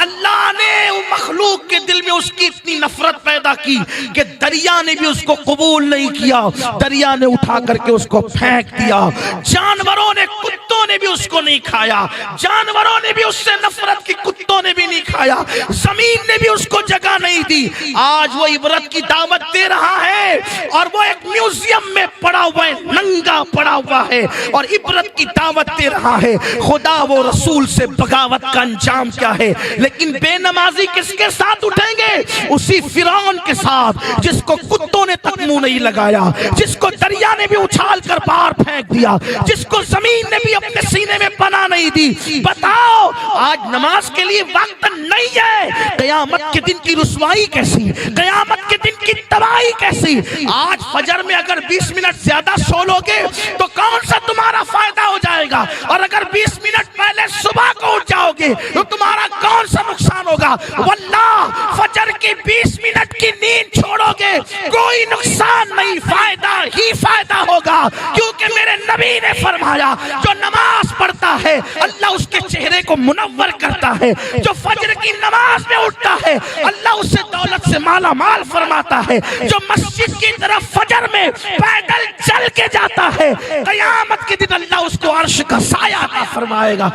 اللہ نے مخلوق کے دل میں اس کی اتنی نفرت پیدا کی کہ دریا نے بھی اس کو قبول نہیں کیا. دریا نے اٹھا کر کے اس کو پھینک دیا. جانوروں نے, کتوں نے بھی اس کو نہیں کھایا. جانوروں نے بھی اس سے نفرت کی, کتوں نے بھی نہیں کھایا. زمین نے بھی اس کو جگہ نہیں دی. آج وہ عبرت کی دعوت دے رہا ہے اور وہ ایک میوزیم میں پڑا ہوا ہے, ننگا پڑا ہوا ہے اور عبرت کی دعوت دے رہا ہے. خدا وہ رسول سے بغاوت کا انجام کیا ہے. لیکن بے نمازی کس کے ساتھ اٹھیں گے؟ اسی فرعون کے ساتھ جس کو کتوں نے تک منہ نہیں لگایا, جس کو دریا نے بھی اچھال کر باہر پھینک دیا, جس کو زمین نے بھی اپنے سینے میں پناہ نہیں دی. بتاؤ آج نماز کے لیے وقت نہیں ہے. قیامت کے دن کی رسوائی کیسی, قیامت کے دن کی تباہی کیسی. آج فجر میں اگر 20 منٹ زیادہ سو لوگے تو کون سا تمہارا فائدہ ہو جائے گا, اور اگر 20 منٹ پہلے صبح کو اٹھ جاؤ گے تو تمہارا کون سا نقصان ہوگا. واللہ فجر کی 20 منٹ کی نیند چھوڑو گے کوئی نقصان نہیں, فائدہ ہی فائدہ ہوگا. کیونکہ میرے نبی نے فرمایا جو نماز پڑھتا ہے اللہ اس کے چہرے کو منور کرتا ہے. جو فجر کی نماز میں اٹھتا ہے اللہ اسے دولت سے مالا مال فرماتا ہے. جو مسجد کی طرف فجر میں پیدل چل کے جاتا ہے قیامت کے دن اللہ اس کو عرش کا سایہ عطا فرمائے گا.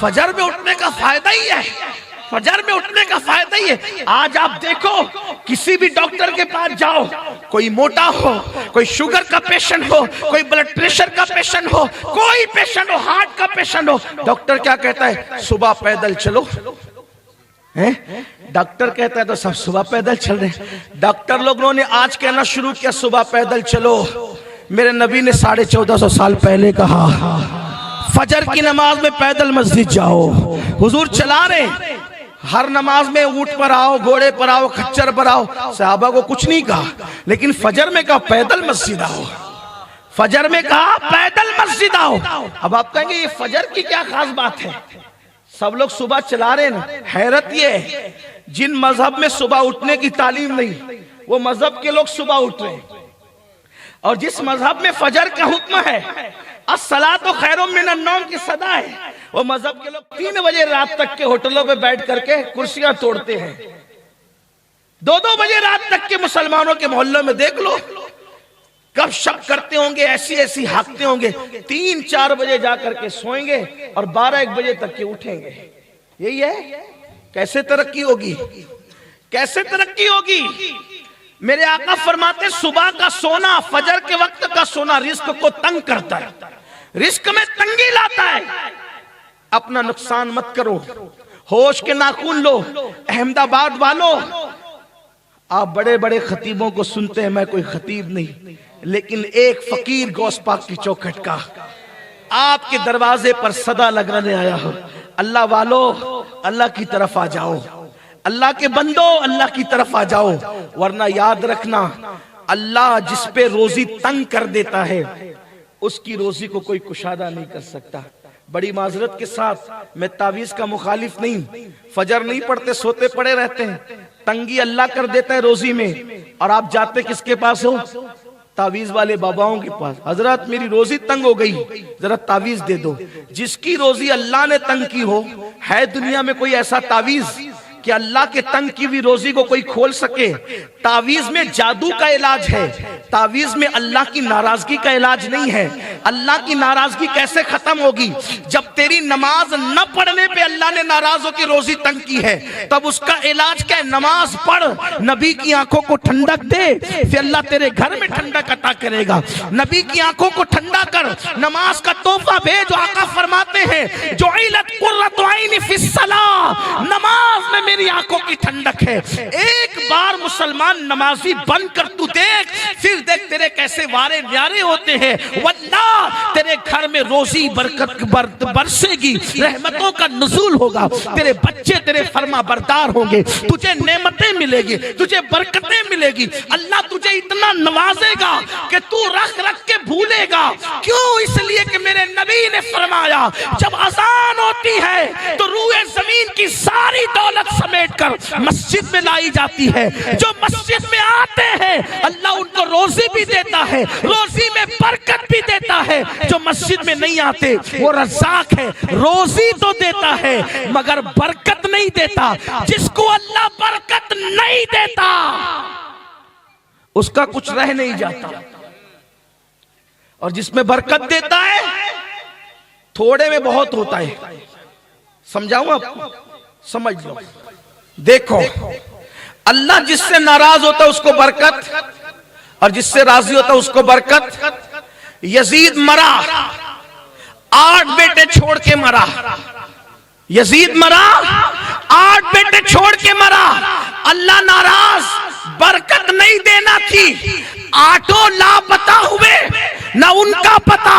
فجر میں اٹھنے کا فائدہ ہی ہے, فجر میں اٹھنے کا فائدہ ہی ہے. آج آپ دیکھو کسی بھی ڈاکٹر کے پاس جاؤ, کوئی موٹا ہو, کوئی شوگر کا پیشنٹ ہو, کوئی بلڈ پریشر کا پیشنٹ ہو, کوئی پیشنٹ ہو, ہارٹ کا پیشنٹ ہو, ڈاکٹر کیا کہتا ہے؟ صبح پیدل چلو. ڈاکٹر کہتا ہے تو سب صبح پیدل چل رہے ہیں. ڈاکٹر لوگوں نے آج کہنا شروع کیا صبح پیدل چلو. میرے نبی نے 1450 سال پہلے کہا فجر کی نماز میں پیدل مسجد جاؤ. حضور چلا رہے, ہر نماز میں اونٹ پر آؤ, گھوڑے پر آؤ, خچر پر آؤ. صحابہ کو کچھ نہیں کہا, لیکن فجر میں کہا پیدل مسجد آؤ. فجر میں کہا پیدل مسجد آؤ. اب آپ کہیں گے یہ فجر کی کیا خاص بات ہے؟ سب لوگ صبح چلا رہے ہیں. حیرت یہ ہے جن مذہب میں صبح اٹھنے کی تعلیم نہیں وہ مذہب کے لوگ صبح اٹھ رہے ہیں, اور جس مذہب میں فجر کا حکم ہے الصلاۃ خیر من النوم کی صدا ہے, وہ مذہب کے لوگ 3 بجے رات تک کے ہوٹلوں پہ بیٹھ کر کے کرسیاں توڑتے ہیں. 2 بجے رات تک کے مسلمانوں کے محلوں میں دیکھ لو گپ شپ کرتے ہوں گے, ایسی ہانکتے ہوں گے. 3-4 بجے جا کر کے سوئیں گے اور 12-1 بجے تک کے اٹھیں گے. یہی ہے. کیسے ترقی ہوگی, کیسے ترقی ہوگی؟ میرے آقا فرماتے صبح کا سونا, فجر کے وقت کا سونا رزق کو تنگ کرتا ہے, رزق میں تنگی لاتا ہے. اپنا نقصان مت کرو, ہوش کے ناخن لو. احمد آباد والو, آپ بڑے بڑے خطیبوں کو سنتے ہیں, میں کوئی خطیب نہیں, لیکن ایک فقیر غوث پاک کی چوکھٹ کا آپ کے دروازے پر صدا لگانے آیا ہو. اللہ والو اللہ کی طرف آ جاؤ, اللہ کے بندو اللہ کی طرف آ جاؤ, ورنہ یاد رکھنا اللہ جس پہ روزی تنگ کر دیتا ہے اس کی روزی کو کوئی کشادہ نہیں کر سکتا. بڑی معذرت کے ساتھ میں تعویذ کا مخالف نہیں, فجر نہیں پڑھتے سوتے پڑے رہتے ہیں, تنگی اللہ کر دیتا ہے روزی میں, اور آپ جاتے کس کے پاس ہو؟ تعویذ والے باباؤں کے پاس. حضرت میری روزی تنگ ہو گئی, ذرا تعویذ دے دو. جس کی روزی اللہ نے تنگ کی ہو, ہے دنیا میں کوئی ایسا تعویذ کہ اللہ کے تنگ کی بھی روزی کو کوئی کھول سکے؟ تعویذ میں جادو کا علاج ہے, تعویذ میں اللہ کی ناراضگی کا علاج نہیں ہے. اللہ کی ناراضگی کیسے ختم ہوگی؟ جب تیری نماز نہ پڑھنے پہ اللہ نے ناراض ہو کے روزی تنگ کی ہے، تب اس کا علاج کیا ہے؟ نماز پڑھ، نبی کی آنکھوں کو ٹھنڈک دے، پھر اللہ تیرے گھر میں ٹھنڈک عطا کرے گا۔ نبی کی آنکھوں کو ٹھنڈا کر، نماز کا تحفہ بھیج۔ آقا فرماتے ہیں جعلت قرۃ عینی فی الصلاۃ، نماز میں میری آنکھوں کی ٹھنڈک ہے۔ ایک بار مسلمان نمازی بن کر تو دیکھ، پھر دیکھ تیرے کیسے وارے نیارے ہوتے ہیں۔ واللہ تیرے گھر میں روزی برکت برسے گی، رحمتوں کا نزول ہوگا، تیرے بچے تیرے فرما بردار ہوں گے، تجھے نعمتیں ملے گی، تجھے برکتیں ملے گی۔ اللہ تجھے اتنا نوازے گا کہ تو رکھ رکھ کے بھولے گا۔ کیوں؟ اس لیے کہ میرے نبی نے فرمایا جب اذان ہوتی ہے تو روئے زمین کی ساری دولت سمیٹ کر مسجد میں لائی جاتی ہے۔ جو مسجد میں آتے ہیں اللہ ان کو روزی بھی دیتا ہے، روزی میں برکت بھی دیتا ہے۔ جو مسجد میں نہیں آتے وہ رزاق ہے، روزی تو دیتا ہے مگر برکت نہیں دیتا۔ جس کو اللہ برکت نہیں دیتا اس کا کچھ رہ نہیں جاتا، اور جس میں برکت دیتا ہے تھوڑے میں بہت ہوتا ہے۔ سمجھاؤں آپ کو؟ سمجھ لو۔ دیکھو اللہ جس سے ناراض ہوتا ہے اس کو برکت، اور جس سے راضی ہوتا ہے اس کو برکت۔ یزید مرا، 8 بیٹے چھوڑ کے مرا۔ یزید مرا، 8 بیٹے چھوڑ کے مرا۔ اللہ ناراض، برکت نہیں دینا تھی، 8 لاپتہ ہوئے، نہ ان کا پتہ،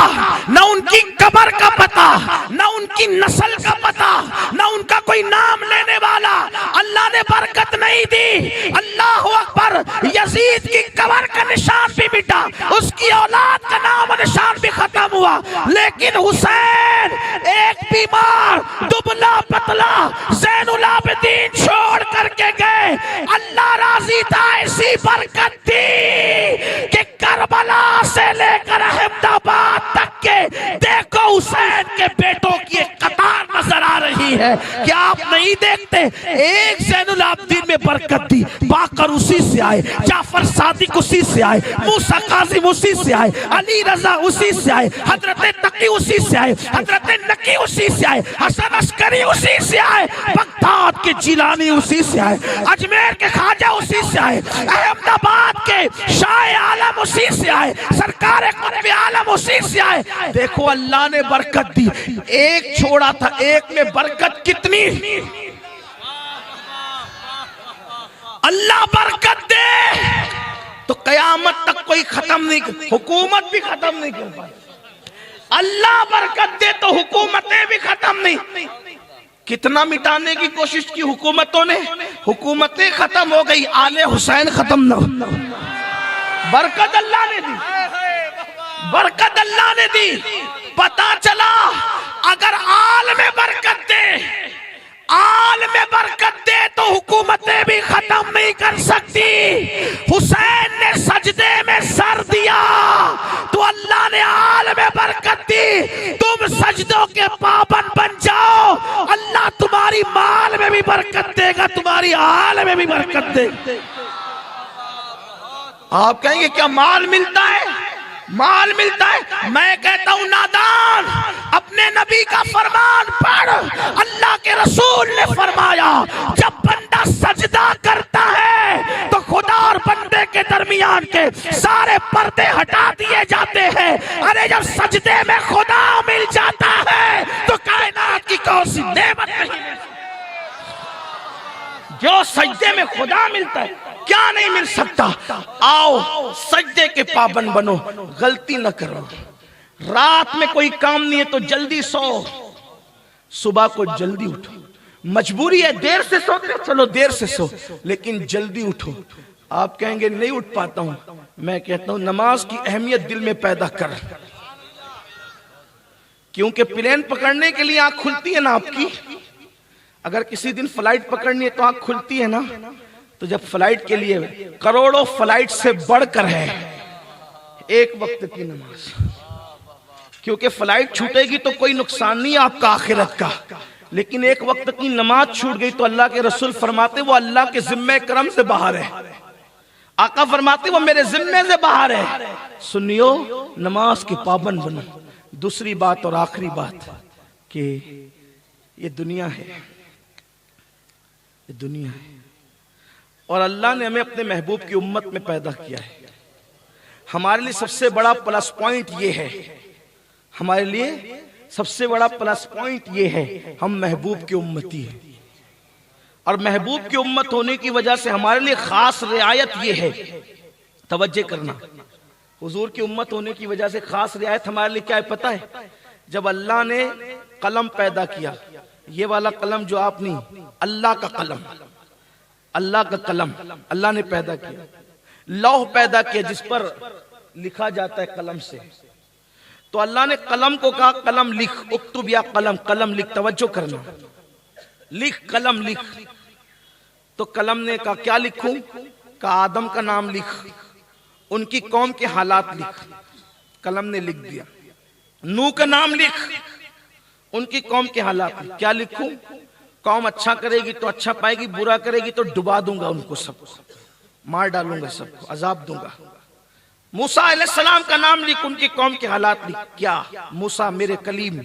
نہ ان کی قبر کا پتہ، نہ ان کی نسل کا پتہ، نہ ان کا کوئی نام لینے والا۔ اللہ نے برکت نہیں دی۔ اللہ اکبر۔ یزید کی قبر کا نشان بھی مٹا، اس کی اولاد کا نام و نشان بھی ختم ہوا، لیکن حسین ایک بیمار دبلا پتلا زین العابدین چھوڑ کر کے گئے۔ اللہ راضی تھا، ایسی برکت دی کہ کربلا سے لے کر احمد آباد تک کے دیکھو حسین کے بیٹوں کی ایک قطار نظر آ رہی ہے۔ کیا آپ نہیں دیکھتے؟ ایک زین العابدین میں برکت دی، باقر اسی سے آئے، جعفر صادق اسی سے آئے، موسیٰ کاظم اسی سے آئے، علی رضا اسی سے آئے، حضرت تقی اسی سے آئے، حضرت نقی اسی سے آئے، حسن عسکری اسی سے آئے، بغداد کے جیلانی اسی سے آئے، اجمیر کے خواجہ اسی سے آئے، احمد آباد کے شاہ عالم اسی سے آئے، سرکار قطب عالم اسی سے آئے۔ دیکھو اللہ نے برکت دی، ایک چھوڑا تھا، ایک میں برکت کتنی۔ اللہ برکت دے تو قیامت تک کوئی ختم نہیں کر، حکومت بھی ختم نہیں کر پائے۔ اللہ برکت دے تو حکومتیں بھی ختم نہیں۔ کتنا مٹانے کی کوشش کی حکومتوں نے، حکومتیں ختم ہو گئی، آل حسین ختم نہ ہو۔ برکت اللہ نے دی، برکت اللہ نے دی۔ پتا چلا اگر آل میں برکت دے، آل میں برکت دے تو حکومتیں بھی ختم نہیں کر سکتی۔ حسین نے سجدے میں سر دیا تو اللہ نے آل میں برکت دی۔ تم سجدوں کے پابند بن جاؤ، اللہ تمہاری مال میں بھی برکت دے گا، تمہاری آل میں بھی برکت دے گا۔ آپ کہیں گے کیا مال ملتا ہے؟ مال ملتا ہے۔ میں کہتا ہوں نادان، اپنے نبی کا فرمان پڑھ۔ اللہ کے رسول نے فرمایا جب بندہ سجدہ کرتا ہے تو خدا اور بندے کے درمیان کے سارے پردے ہٹا دیے جاتے ہیں۔ ارے جب سجدے میں خدا مل جاتا ہے تو کائنات کی کون سی نعمت نہیں ملتی۔ جو سجدے میں خدا ملتا ہے کیا نہیں مل سکتا۔ آؤ سجدے کے پابند بنو، غلطی نہ کرو۔ رات میں کوئی کام نہیں ہے تو جلدی سو، صبح کو جلدی اٹھو۔ مجبوری ہے دیر سے سوتے، چلو دیر سے سو، لیکن جلدی اٹھو۔ آپ کہیں گے نہیں اٹھ پاتا ہوں، میں کہتا ہوں نماز کی اہمیت دل میں پیدا کر، کیونکہ پلین پکڑنے کے لیے آنکھ کھلتی ہے نا آپ کی۔ اگر کسی دن فلائٹ پکڑنی ہے تو آنکھ کھلتی ہے نا، تو جب فلائٹ کے لیے کروڑوں فلائٹ سے بڑھ کر ہے ایک وقت کی نماز، کیونکہ فلائٹ چھوٹے گی تو کوئی نقصان نہیں آپ کا آخرت کا، لیکن ایک وقت کی نماز چھوٹ گئی تو اللہ کے رسول فرماتے وہ اللہ کے ذمہ کرم سے باہر ہے۔ آقا فرماتے وہ میرے ذمے سے باہر ہے، سنیو نماز کے پابند بنو۔ دوسری بات اور آخری بات کہ یہ دنیا ہے، یہ دنیا ہے، اور اللہ نے ہمیں اپنے محبوب کی امت میں پیدا کیا ہے۔ ہمارے لیے سب سے بڑا پلس پوائنٹ یہ ہے، ہمارے لیے سب سے بڑا پلس پوائنٹ یہ ہے ہم محبوب کی امتی ہیں، اور محبوب کی امت ہونے کی وجہ سے ہمارے لیے خاص رعایت یہ ہے، توجہ کرنا، حضور کی امت ہونے کی وجہ سے خاص رعایت ہمارے لیے کیا ہے پتہ ہے؟ جب اللہ نے قلم پیدا کیا، یہ والا قلم جو آپ نہیں، اللہ کا قلم، اللہ کا قلم اللہ نے پیدا کیا، لوح پیدا کیا جس پر لکھا جاتا ہے قلم سے، تو اللہ نے قلم کو کہا قلم لکھ، اکتب یا قلم، قلم لکھ، توجہ کرنا، لکھ قلم لکھ۔ تو قلم نے کہا کیا لکھوں؟ کہا آدم کا نام لکھ، ان کی قوم کے حالات لکھ، قلم نے لکھ دیا۔ نوح کا نام لکھ، ان کی قوم کے حالات لکھ، کیا لکھوں؟ قوم اچھا کرے گی تو اچھا پائے گی، برا کرے گی تو ڈبا دوں گا ان کو، سب کو مار ڈالوں گا، سب کو عذاب دوں گا۔ موسیٰ علیہ السلام کا نام لکھ، ان کی قوم کے حالات لکھ، کیا؟ موسیٰ میرے کلیم،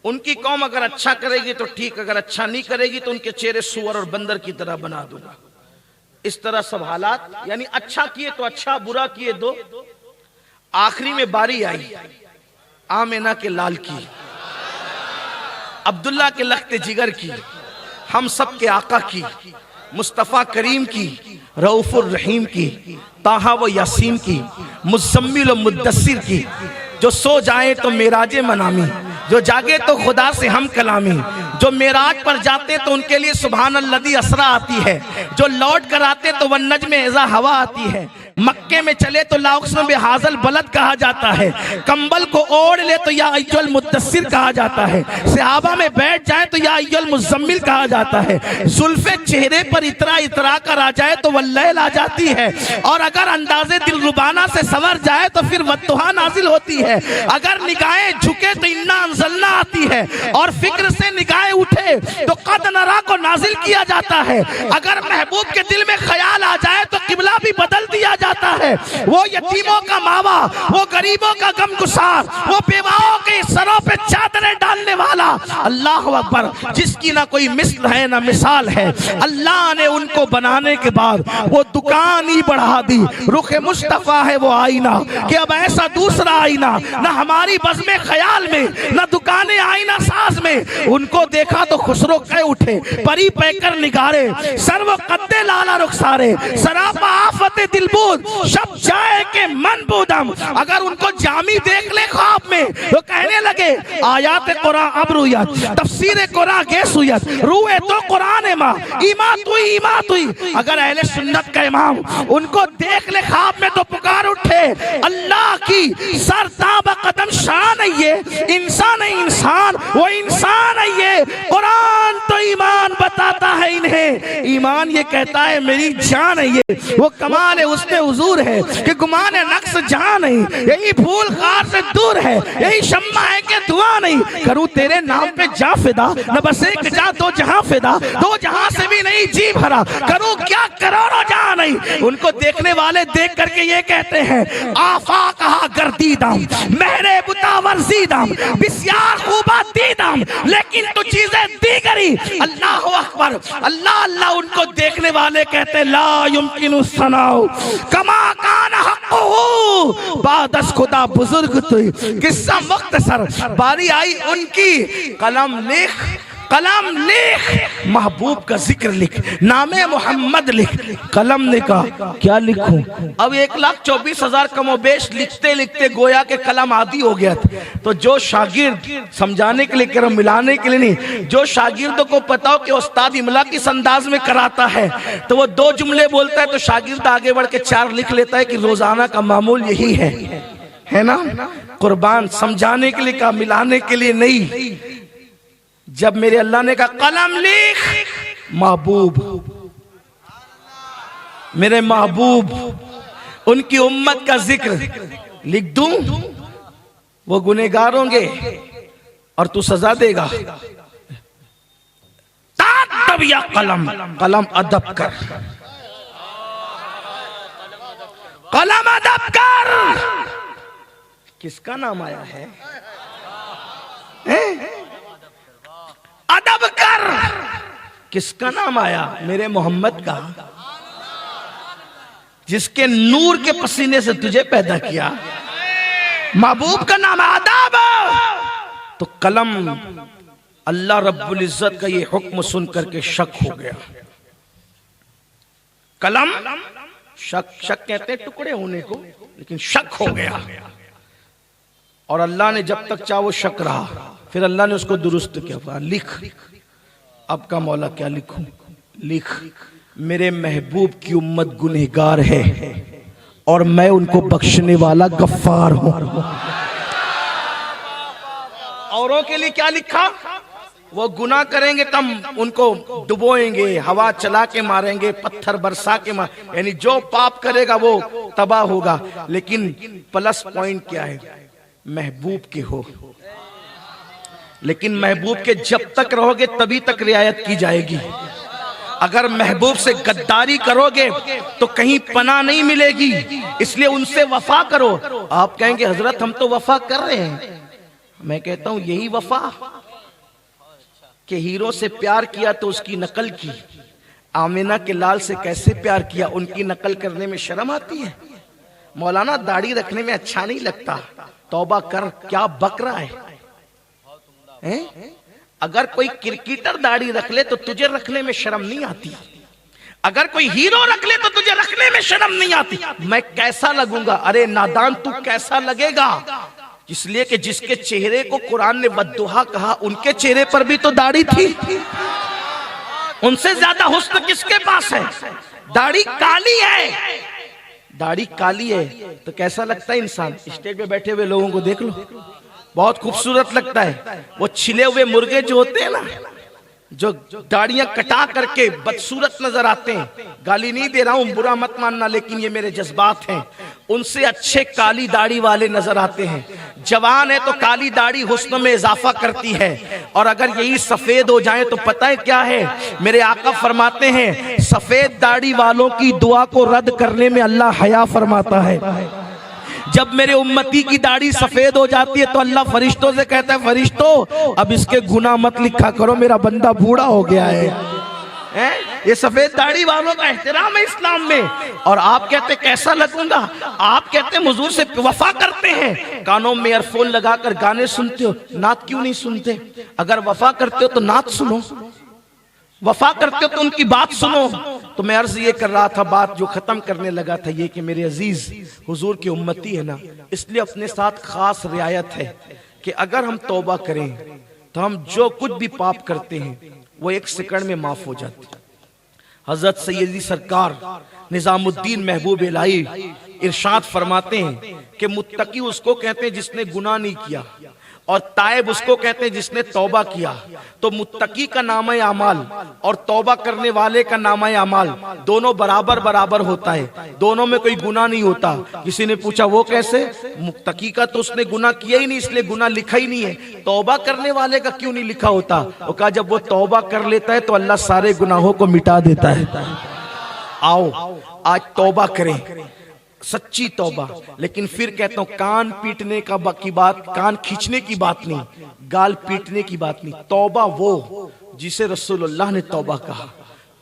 ان کی قوم اگر اچھا کرے گی تو ٹھیک، اگر اچھا نہیں کرے گی تو ان کے چہرے سور اور بندر کی طرح بنا دوں گا۔ اس طرح سب حالات، یعنی اچھا کیے تو اچھا، برا کیے دو۔ آخری میں باری آئی آمینہ کے لال کی، عبداللہ کے لخت جگر کی، ہم سب کے آقا کی، مصطفیٰ کریم کی، رؤوف الرحیم کی، طٰہٰ و یاسین کی، مزمل و مدثر کی، جو سو جائیں تو معراج منامی، جو جاگے تو خدا سے ہم کلامی، جو معراج پر جاتے تو ان کے لیے سبحان الذی اسریٰ آتی ہے، جو لوٹ کر آتے تو والنجم اذا ہوا آتی ہے، مکے میں چلے تو لا اقسم بہذا البلد کہا جاتا ہے، کمبل کو اوڑھ لے تو یا ایھا المدثر کہا جاتا ہے، صحابہ میں بیٹھ جائیں تو یا ایھا المزمل کہا جاتا ہے، زلفیں چہرے پر اترا اترا کر آ جائے تو واللیل آ جاتی ہے، اور اگر انداز دل ربانہ سے سور جائے تو پھر والضحیٰ نازل ہوتی ہے، اگر نگاہیں جھکے تو انا انزلنا آتی ہے، اور فکر سے نگاہیں اٹھے تو قد نرا کو نازل کیا جاتا ہے، اگر محبوب کے دل میں خیال آ جائے تو قبلہ بھی بدل دیا جاتا ہے۔ وہ یتیموں کا ماوا، وہ غریبوں کا غم گسار، وہ بیواؤں کے سروں پہ چادریں ڈالنے والا، اللہ اکبر، جس کی نہ کوئی مثل ہے نہ مثال ہے، اللہ نے ان کو بنانے کے بعد وہ دکان ہی بڑھا دی۔ رخ مصطفیٰ ہے وہ آئینہ کہ اب ایسا دوسرا آئینہ نہ ہماری بزم خیال میں، نہ دکان آئینہ ساز میں، ان کو دیکھا تو خسرو کہہ اٹھے پری پیکر نگارے، سر و قد لالا رخسارے، سراپا آفت دلبود شب جائے کہ من بودم، اگر ان کو جامی دیکھ لے خواب میں تو کہنے لگے آیات قرآن اب رویت، تفسیر قرآن گے سویت، روئے تو قرآن ماں ایمات ہوئی، اگر اہل سنت کا امام ان کو دیکھ لے خواب میں تو پکار اٹھے اللہ کی سر تاب قدم شان ہے، یہ انسان ہے، انسان وہ انسان ہے، یہ قرآن تو ایمان بتاتا ہے انہیں، ایمان یہ کہتا ہے میری جان ہے، یہ وہ کمال ہے اس میں حضور ہے کہ گمان نقص جہاں نہیں، یہی پھول خار سے دور ہے، یہی شمع ہے کہ دعا نہیں، کروں تیرے نام پہ جا فدا، نہ بس ایک جا دو جہاں فدا، دو جہاں سے بھی نہیں جی بھرا، کروں کیا کروڑوں جہاں نہیں۔ ان کو دیکھنے والے دیکھ کر کے یہ کہتے ہیں آفاق کہا گردیدم مہرے بتا ورزیدم بسیار خوبات دیدم لیکن تو چیزیں دیگری، اللہ اکبر، اللہ اللہ، ان کو دیکھنے والے کہتے ہیں لا یمکن الثناء کما کان حقہ، بعد از خدا بزرگ توئی۔ قصہ مختصر، باری آئی ان کی قلم لکھ، قلم لکھ، محبوب کا ذکر لکھ، نام محمد لکھ، قلم نے کہا کیا لکھوں؟ اب 1,24,000 کم و بیش لکھتے لکھتے گویا کہ قلم عادی ہو گیا تھا، تو جو شاگرد سمجھانے کے لیے کرم ملانے کے لیے نہیں، جو شاگردوں کو پتا ہو کہ استاد املا کس انداز میں کراتا ہے تو وہ 2 جملے بولتا ہے تو شاگرد آگے بڑھ کے 4 لکھ لیتا ہے کہ روزانہ کا معمول یہی ہے نا، قربان سمجھانے کے لیے کہا، ملانے کے لیے نہیں۔ جب میرے اللہ نے کہا قلم لکھ، محبوب، میرے محبوب، ان کی امت کا ذکر لکھ دوں، وہ گنہگار ہوں گے اور تو سزا دے گا، تب یا قلم، قلم ادب کر، قلم ادب کر، کس کا نام آیا ہے؟ ادب کر، کس کا نام آیا؟ میرے محمد کا، جس کے نور کے پسینے سے تجھے پیدا کیا، محبوب کا نام ادب۔ تو قلم، اللہ رب العزت کا یہ حکم سن کر کے شک ہو گیا۔ قلم شک کہتے ہیں ٹکڑے ہونے کو، لیکن شک ہو گیا، اور اللہ نے جب تک چاہا وہ شک رہا، پھر اللہ نے اس کو درست کیا، لکھ۔ اب کا مولا کیا لکھوں؟ لکھ، میرے محبوب کی امت گنہگار ہے اور میں ان کو بخشنے والا غفار ہوں۔ اوروں کے لیے کیا لکھا؟ وہ گناہ کریں گے تم ان کو ڈبوئیں گے، ہوا چلا کے ماریں گے، پتھر برسا کے یعنی جو پاپ کرے گا وہ تباہ ہوگا۔ لیکن پلس پوائنٹ کیا ہے؟ محبوب کے ہو، لیکن محبوب کے جب تک رہو گے تبھی تک رعایت کی جائے گی۔ اگر محبوب سے غداری کرو گے تو کہیں پناہ نہیں ملے گی، اس لیے ان سے وفا کرو۔ آپ کہیں گے حضرت ہم تو وفا کر رہے ہیں، میں کہتا ہوں یہی وفا کہ ہیرو سے پیار کیا تو اس کی نقل کی، آمینہ کے لال سے کیسے پیار کیا، ان کی نقل کرنے میں شرم آتی ہے؟ مولانا داڑھی رکھنے میں اچھا نہیں لگتا، توبہ کر، کیا بک رہا ہے؟ اگر کوئی کرکٹر داڑھی رکھ لے تو تجھے رکھنے میں شرم نہیں آتی، اگر کوئی ہیرو رکھ لے تو تجھے رکھنے میں شرم نہیں آتی۔ میں کیسا لگوں گا؟ ارے نادان تو کیسا لگے گا؟ اس لیے کہ جس کے چہرے کو قرآن نے ودھا کہا، ان کے چہرے پر بھی تو داڑھی تھی۔ ان سے زیادہ حسن کس کے پاس ہے؟ داڑھی کالی ہے، داڑھی کالی ہے تو کیسا لگتا ہے انسان؟ اسٹیج پہ بیٹھے ہوئے لوگوں کو دیکھ لو، بہت خوبصورت لگتا ہے۔ وہ چھلے ہوئے مرغے جو ہوتے ہیں نا، جو داڑیاں کٹا کر کے بدصورت نظر آتے ہیں، گالی نہیں دے رہا ہوں، برا مت ماننا، لیکن یہ میرے جذبات ہیں، ان سے اچھے کالی داڑھی والے نظر آتے ہیں۔ جوان ہے تو کالی داڑھی حسن میں اضافہ کرتی ہے، اور اگر یہی سفید ہو جائیں تو پتہ ہے کیا ہے؟ میرے آقا فرماتے ہیں سفید داڑھی والوں کی دعا کو رد کرنے میں اللہ حیا فرماتا ہے۔ جب میرے امتی کی داڑھی سفید ہو جاتی ہے تو اللہ فرشتوں سے کہتا ہے فرشتوں اب اس کے گناہ مت لکھا کرو، میرا بندہ بوڑھا ہو گیا ہے۔ یہ سفید داڑھی والوں کا احترام ہے اسلام میں۔ اور آپ کہتے کیسا لگوں گا؟ آپ کہتے حضور سے وفا کرتے ہیں، کانوں میں ایئر فون لگا کر گانے سنتے ہو، نعت کیوں نہیں سنتے؟ اگر وفا کرتے ہو تو نعت سنو، وفا کرتے ہو تو ان کی بات سنو۔ تو میں عرض یہ کر رہا تھا، بات جو ختم کرنے لگا تھا یہ کہ میرے عزیز حضور کی امتی ہے نا، اس لیے اپنے ساتھ خاص رعایت ہے کہ اگر ہم توبہ کریں تو ہم جو کچھ بھی پاپ کرتے ہیں وہ ایک سیکنڈ میں معاف ہو جاتے ہیں۔ حضرت سیدی سرکار نظام الدین محبوب الہی ارشاد فرماتے ہیں کہ متقی اس کو کہتے ہیں جس نے گناہ نہیں کیا، اور تائب اس کو کہتے ہیں جس نے توبہ کیا۔ تو متقی کا نامہ اعمال اور توبہ کرنے والے کا نامہ اعمال دونوں برابر برابر ہوتا ہے، دونوں میں کوئی گناہ نہیں ہوتا۔ کسی نے پوچھا وہ کیسے؟ متقی کا تو اس نے گناہ کیا ہی نہیں اس لیے گناہ لکھا ہی نہیں ہے، توبہ کرنے والے کا کیوں نہیں لکھا ہوتا؟ وہ کہا جب وہ توبہ کر لیتا ہے تو اللہ سارے گناہوں کو مٹا دیتا ہے۔ آؤ آج توبہ کریں، سچی توبہ۔ لیکن پھر کہتا ہوں کان پیٹنے کی بات، کان کھینچنے کی بات نہیں، گال پیٹنے کی بات نہیں۔ توبہ وہ جسے رسول اللہ نے توبہ کہا،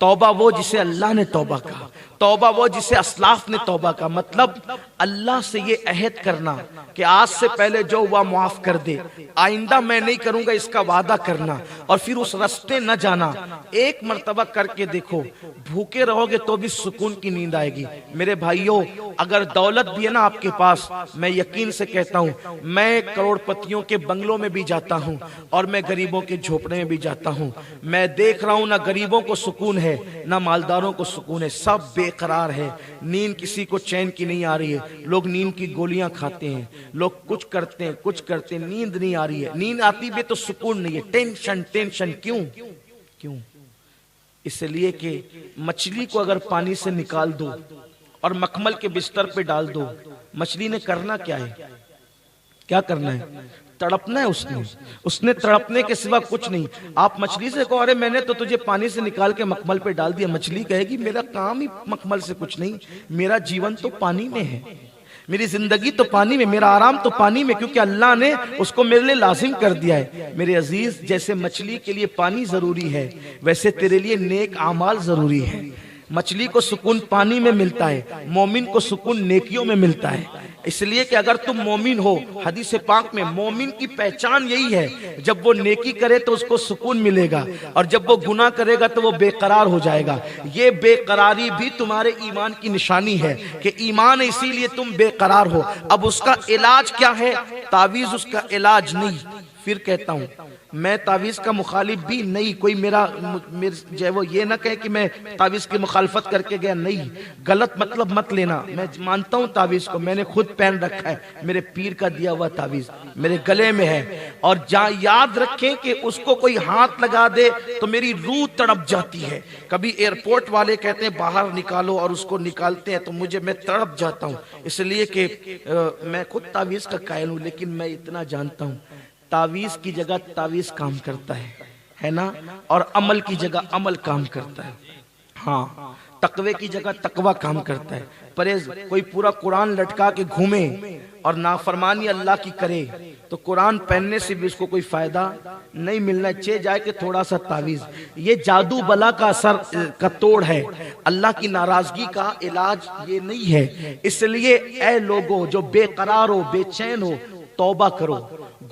توبہ وہ جسے اللہ نے توبہ کہا، توبہ وہ جسے اسلاف نے توبہ کہا۔ مطلب اللہ سے یہ عہد کرنا کہ آج سے پہلے جو ہوا معاف کر دے، آئندہ میں نہیں کروں گا، اس کا وعدہ کرنا، اور پھر اس راستے نہ جانا۔ ایک مرتبہ کر کے دیکھو، بھوکے رہو گے تو بھی سکون کی نیند آئے گی۔ میرے بھائیوں اگر دولت بھی ہے نا آپ کے پاس، میں یقین سے کہتا ہوں میں کروڑ پتیوں کے بنگلوں میں بھی جاتا ہوں اور میں غریبوں کے جھوپڑے میں بھی جاتا ہوں، میں دیکھ رہا ہوں نہ غریبوں کو سکون ہے نہ مالداروں کو سکون ہے، سب بے قرار ہے، نیند کسی کو چین کی نہیں آ رہی ہے، لوگ نیند کی گولیاں کھاتے ہیں، لوگ کچھ کرتے ہیں، نیند نہیں آ رہی ہے، نیند آتی بھی تو سکون نہیں ہے، ٹینشن ٹینشن۔ کیوں؟ اس لیے کہ مچھلی کو اگر پانی سے نکال دو اور مخمل کے بستر پہ ڈال دو، مچھلی نے کرنا کیا ہے؟ کیا کرنا ہے؟ تڑپنا ہے اس نے تڑپنے کے سوا کچھ نہیں. آپ مچھلی سے کہو ارے میں نے تو تجھے پانی سے نکال کے مخمل پہ ڈال دیا، مچھلی کہے گی میرا کام ہی مخمل سے کچھ نہیں، میرا جیون تو پانی میں ہے، میری زندگی تو پانی میں، میرا آرام تو پانی میں، کیونکہ اللہ نے اس کو میرے لیے لازم کر دیا ہے. میرے عزیز، جیسے مچھلی کے لیے پانی ضروری ہے ویسے تیرے لیے نیک اعمال ضروری ہے. مچھلی کو سکون پانی میں ملتا ہے، مومن کو سکون نیکیوں میں ملتا ہے. اس لیے کہ اگر تم مومن ہو، حدیث پاک میں مومن کی پہچان یہی ہے، جب وہ نیکی کرے تو اس کو سکون ملے گا، اور جب وہ گناہ کرے گا تو وہ بے قرار ہو جائے گا. یہ بے قراری بھی تمہارے ایمان کی نشانی ہے کہ ایمان ہے اسی لیے تم بے قرار ہو. اب اس کا علاج کیا ہے؟ تعویذ اس کا علاج نہیں. پھر کہتا ہوں میں تعویذ کا مخالف بھی نہیں، کوئی میرا جو ہے وہ یہ نہ کہے کہ میں تعویذ کی مخالفت کر کے گیا، نہیں، غلط مطلب مت لینا. میں مانتا ہوں تعویذ کو، میں نے خود پہن رکھا ہے، میرے پیر کا دیا ہوا تعویذ میرے گلے میں ہے. اور یاد رکھیں کہ اس کو کوئی ہاتھ لگا دے تو میری روح تڑپ جاتی ہے. کبھی ایئرپورٹ والے کہتے ہیں باہر نکالو اور اس کو نکالتے ہیں تو میں تڑپ جاتا ہوں، اس لیے کہ میں خود تعویذ کا قائل ہوں. لیکن میں اتنا جانتا ہوں تعویذ کی جگہ تعویذ کام کرتا ہے نا، اور عمل کی جگہ عمل کام کرتا ہے. ہاں، تقوی کی جگہ تقوی کام کرتا ہے. پرہیز، کوئی پورا قرآن لٹکا کے گھومے اور نافرمانی اللہ کی کرے تو قرآن پہننے سے بھی اس کو کوئی فائدہ نہیں ملنا چاہیے جائے کہ تھوڑا سا تعویذ. یہ جادو بلا کا اثر کا توڑ ہے، اللہ کی ناراضگی کا علاج یہ نہیں ہے. اس لیے اے لوگوں جو بے قرار ہو، بے چین ہو، توبہ کرو،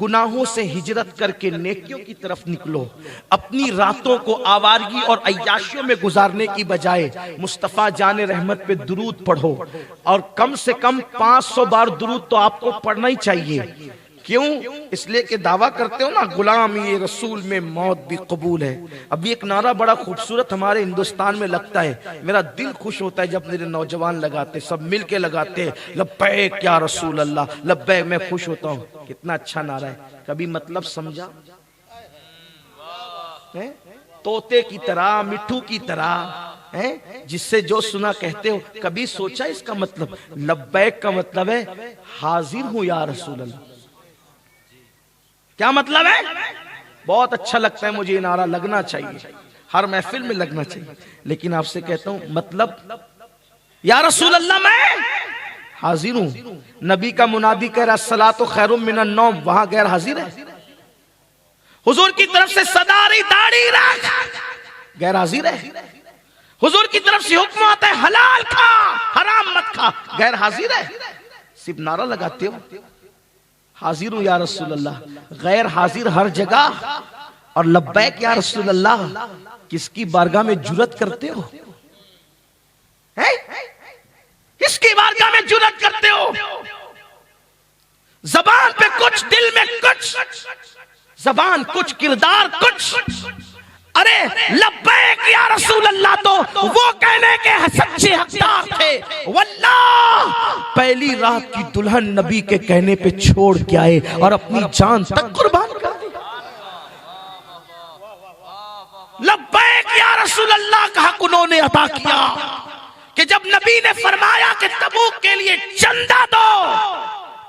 گناہوں سے ہجرت کر کے نیکیوں کی طرف نکلو. اپنی راتوں کو آوارگی اور عیاشیوں میں گزارنے کی بجائے مصطفیٰ جان رحمت پہ درود پڑھو، اور کم سے کم 500 بار درود تو آپ کو پڑھنا ہی چاہیے. کیوں؟ اس لیے کہ دعویٰ کرتے ہو نا غلامی رسول میں موت بھی قبول ہے. ابھی ایک نعرہ بڑا خوبصورت ہمارے ہندوستان میں لگتا ہے، میرا دل خوش ہوتا ہے جب میرے نوجوان لگاتے، سب مل کے لگاتے، لبیک یا رسول اللہ، لبیک. میں خوش ہوتا ہوں، کتنا اچھا نعرہ ہے. کبھی مطلب سمجھا؟ طوطے کی طرح، مٹھو کی طرح، جس سے جو سنا کہتے ہو. کبھی سوچا اس کا مطلب؟ لبیک کا مطلب ہے حاضر ہوں یا رسول اللہ. کیا مطلب ہے؟ بہت اچھا لگتا ہے مجھے، یہ نعرہ لگنا چاہیے، ہر محفل میں لگنا چاہیے. لیکن آپ سے کہتا ہوں مطلب، یا رسول اللہ میں حاضر ہوں. نبی کا منادی کہہ رہا الصلاۃ خیر من النوم، وہاں غیر حاضر ہے. حضور کی طرف سے صدا رہی داڑھی رکھ، غیر حاضر ہے. حضور کی طرف سے حکم آتا ہے حلال کھا حرام مت کھا، غیر حاضر ہے. صرف نعرہ لگاتے ہو حاضر ہوں یا رسول اللہ، غیر حاضر ہر جگہ. اور لبیک یا رسول اللہ کس کی بارگاہ میں جرات کرتے ہو؟ کس کی بارگاہ میں جرات کرتے ہو؟ زبان پہ کچھ، دل میں کچھ، زبان کچھ، کردار کچھ. ارے لبیک یا رسول اللہ تو وہ کہنے کے سچے حقدار تھے. واللہ پہلی رات کی دلہن نبی کے کہنے پہ چھوڑ کے آئے اور اپنی جان تک قربان کر دی. لبیک یا رسول اللہ کا حق انہوں نے عطا کیا کہ جب نبی نے فرمایا کہ تبوک کے لیے چندہ دو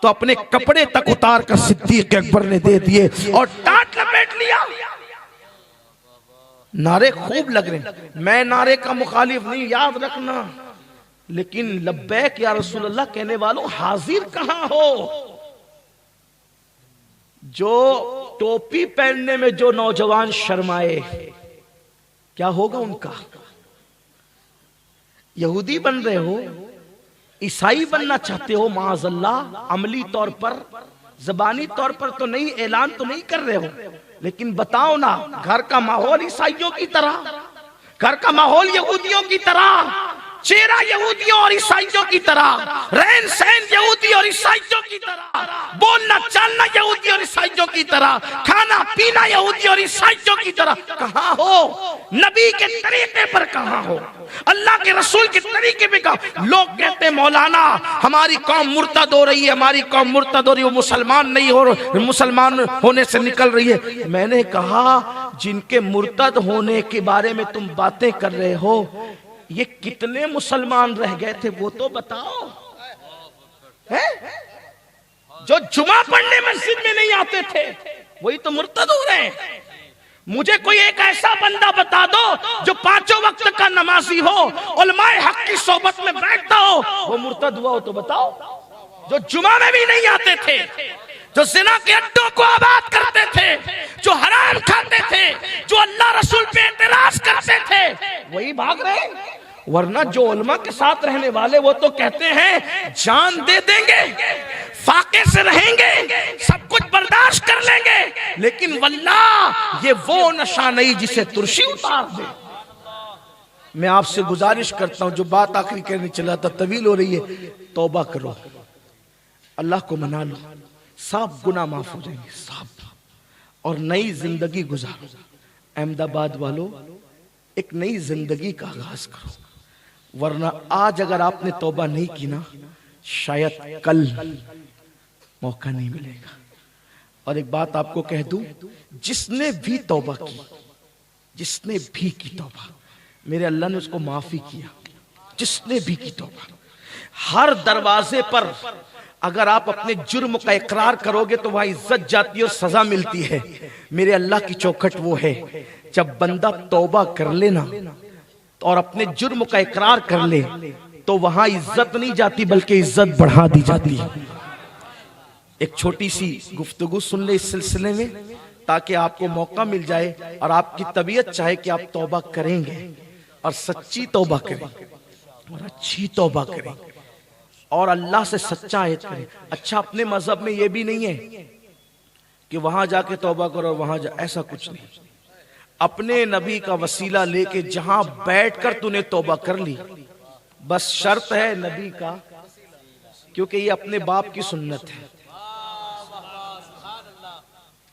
تو اپنے کپڑے تک اتار کر صدیق اکبر نے دے دیے اور ٹاٹ لپیٹ لیا. نعرے خوب لگ رہے ہیں، میں نعرے کا مخالف نہیں، یاد رکھنا. لیکن لبیک یا رسول اللہ کہنے والوں حاضر کہاں ہو؟ جو ٹوپی پہننے میں جو نوجوان شرمائے کیا ہوگا ان کا؟ یہودی بن رہے ہو، عیسائی بننا چاہتے ہو، معاذ اللہ، عملی طور پر، زبانی طور پر تو نہیں، اعلان تو نہیں کر رہے ہو، لیکن بتاؤ نا، گھر کا ماحول عیسائیوں کی طرح، گھر کا ماحول یہودیوں کی طرح، چہرہ یہودیوں اور عیسائیوں کی طرح، رہن سہن یہودی اور عیسائیوں کی طرح، بولنا چالنا یہودی اور عیسائیوں کی طرح، کھانا پینا یہودی اور عیسائیوں کی طرح. کہاں ہو؟ نبی کے طریقے پر کہاں ہو؟ اللہ کے رسول کے طریقے پہ کہاں؟ لوگ کہتے ہیں مولانا ہماری قوم مرتد ہو رہی ہے، ہماری قوم مرتد ہو رہی ہے، وہ مسلمان نہیں ہو رہی، مسلمان ہونے سے نکل رہی ہے. میں نے کہا جن کے مرتد ہونے کے بارے میں تم باتیں کر رہے ہو، یہ کتنے مسلمان رہ گئے تھے وہ تو بتاؤ. جو جمعہ پڑھنے مسجد میں نہیں آتے تھے وہی تو مرتد ہو رہے ہیں. مجھے کوئی ایک ایسا بندہ بتا دو جو 5 وقت کا نمازی ہو, علماء حق کی صحبت میں بیٹھتا ہو, وہ مرتد ہوا ہو تو بتاؤ. جو جمعہ میں بھی نہیں آتے تھے, جو زنا کے اڈوں کو آباد کرتے تھے, جو حرام کھاتے تھے, جو اللہ رسول پہ اعتراض کرتے تھے, وہی بھاگ رہے ہیں. ورنہ جو علماء کے ساتھ رہنے والے وہ تو کہتے ہیں جان دے دیں گے, فاقے سے رہیں گے, سب کچھ برداشت کر لیں گے, لیکن واللہ یہ وہ نشہ نہیں جسے ترشی اتار دے. میں آپ سے گزارش کرتا ہوں, جو بات آخری کہنے چلا تھا طویل ہو رہی ہے, توبہ کرو, اللہ کو منا لو, سب گناہ معاف ہو جائیں گے سب, اور نئی زندگی گزارو. احمد آباد والو ایک نئی زندگی کا آغاز کرو, ورنہ آج اگر آپ نے توبہ نہیں کی نا شاید کل موقع نہیں ملے گا. اور ایک بات آپ کو کہہ دوں, جس نے بھی توبہ کی, جس نے بھی کی توبہ, میرے اللہ نے اس کو معافی کیا. جس نے بھی کی توبہ, ہر دروازے پر اگر آپ اپنے جرم کا اقرار کرو گے تو وہاں عزت جاتی ہے اور سزا ملتی ہے. میرے اللہ کی چوکھٹ وہ ہے, جب بندہ توبہ کر لینا اور اپنے جرم کا اقرار کر لے تو وہاں عزت نہیں جاتی بلکہ عزت بڑھا دی جاتی ہے. ایک چھوٹی سی گفتگو سن لے اس سلسلے میں تاکہ آپ کو موقع مل جائے اور آپ کی طبیعت چاہے کہ آپ توبہ کریں گے اور سچی توبہ کریں اور اچھی توبہ کریں اور اللہ سے سچا عہد کریں. اچھا, اپنے مذہب میں یہ بھی نہیں ہے کہ وہاں جا کے توبہ کرو اور وہاں جا, ایسا کچھ نہیں. اپنے نبی کا وسیلہ لے کے جہاں بیٹھ کر تو نے توبہ کر لی, بس شرط ہے نبی کا, کیونکہ یہ اپنے باپ کی سنت ہے.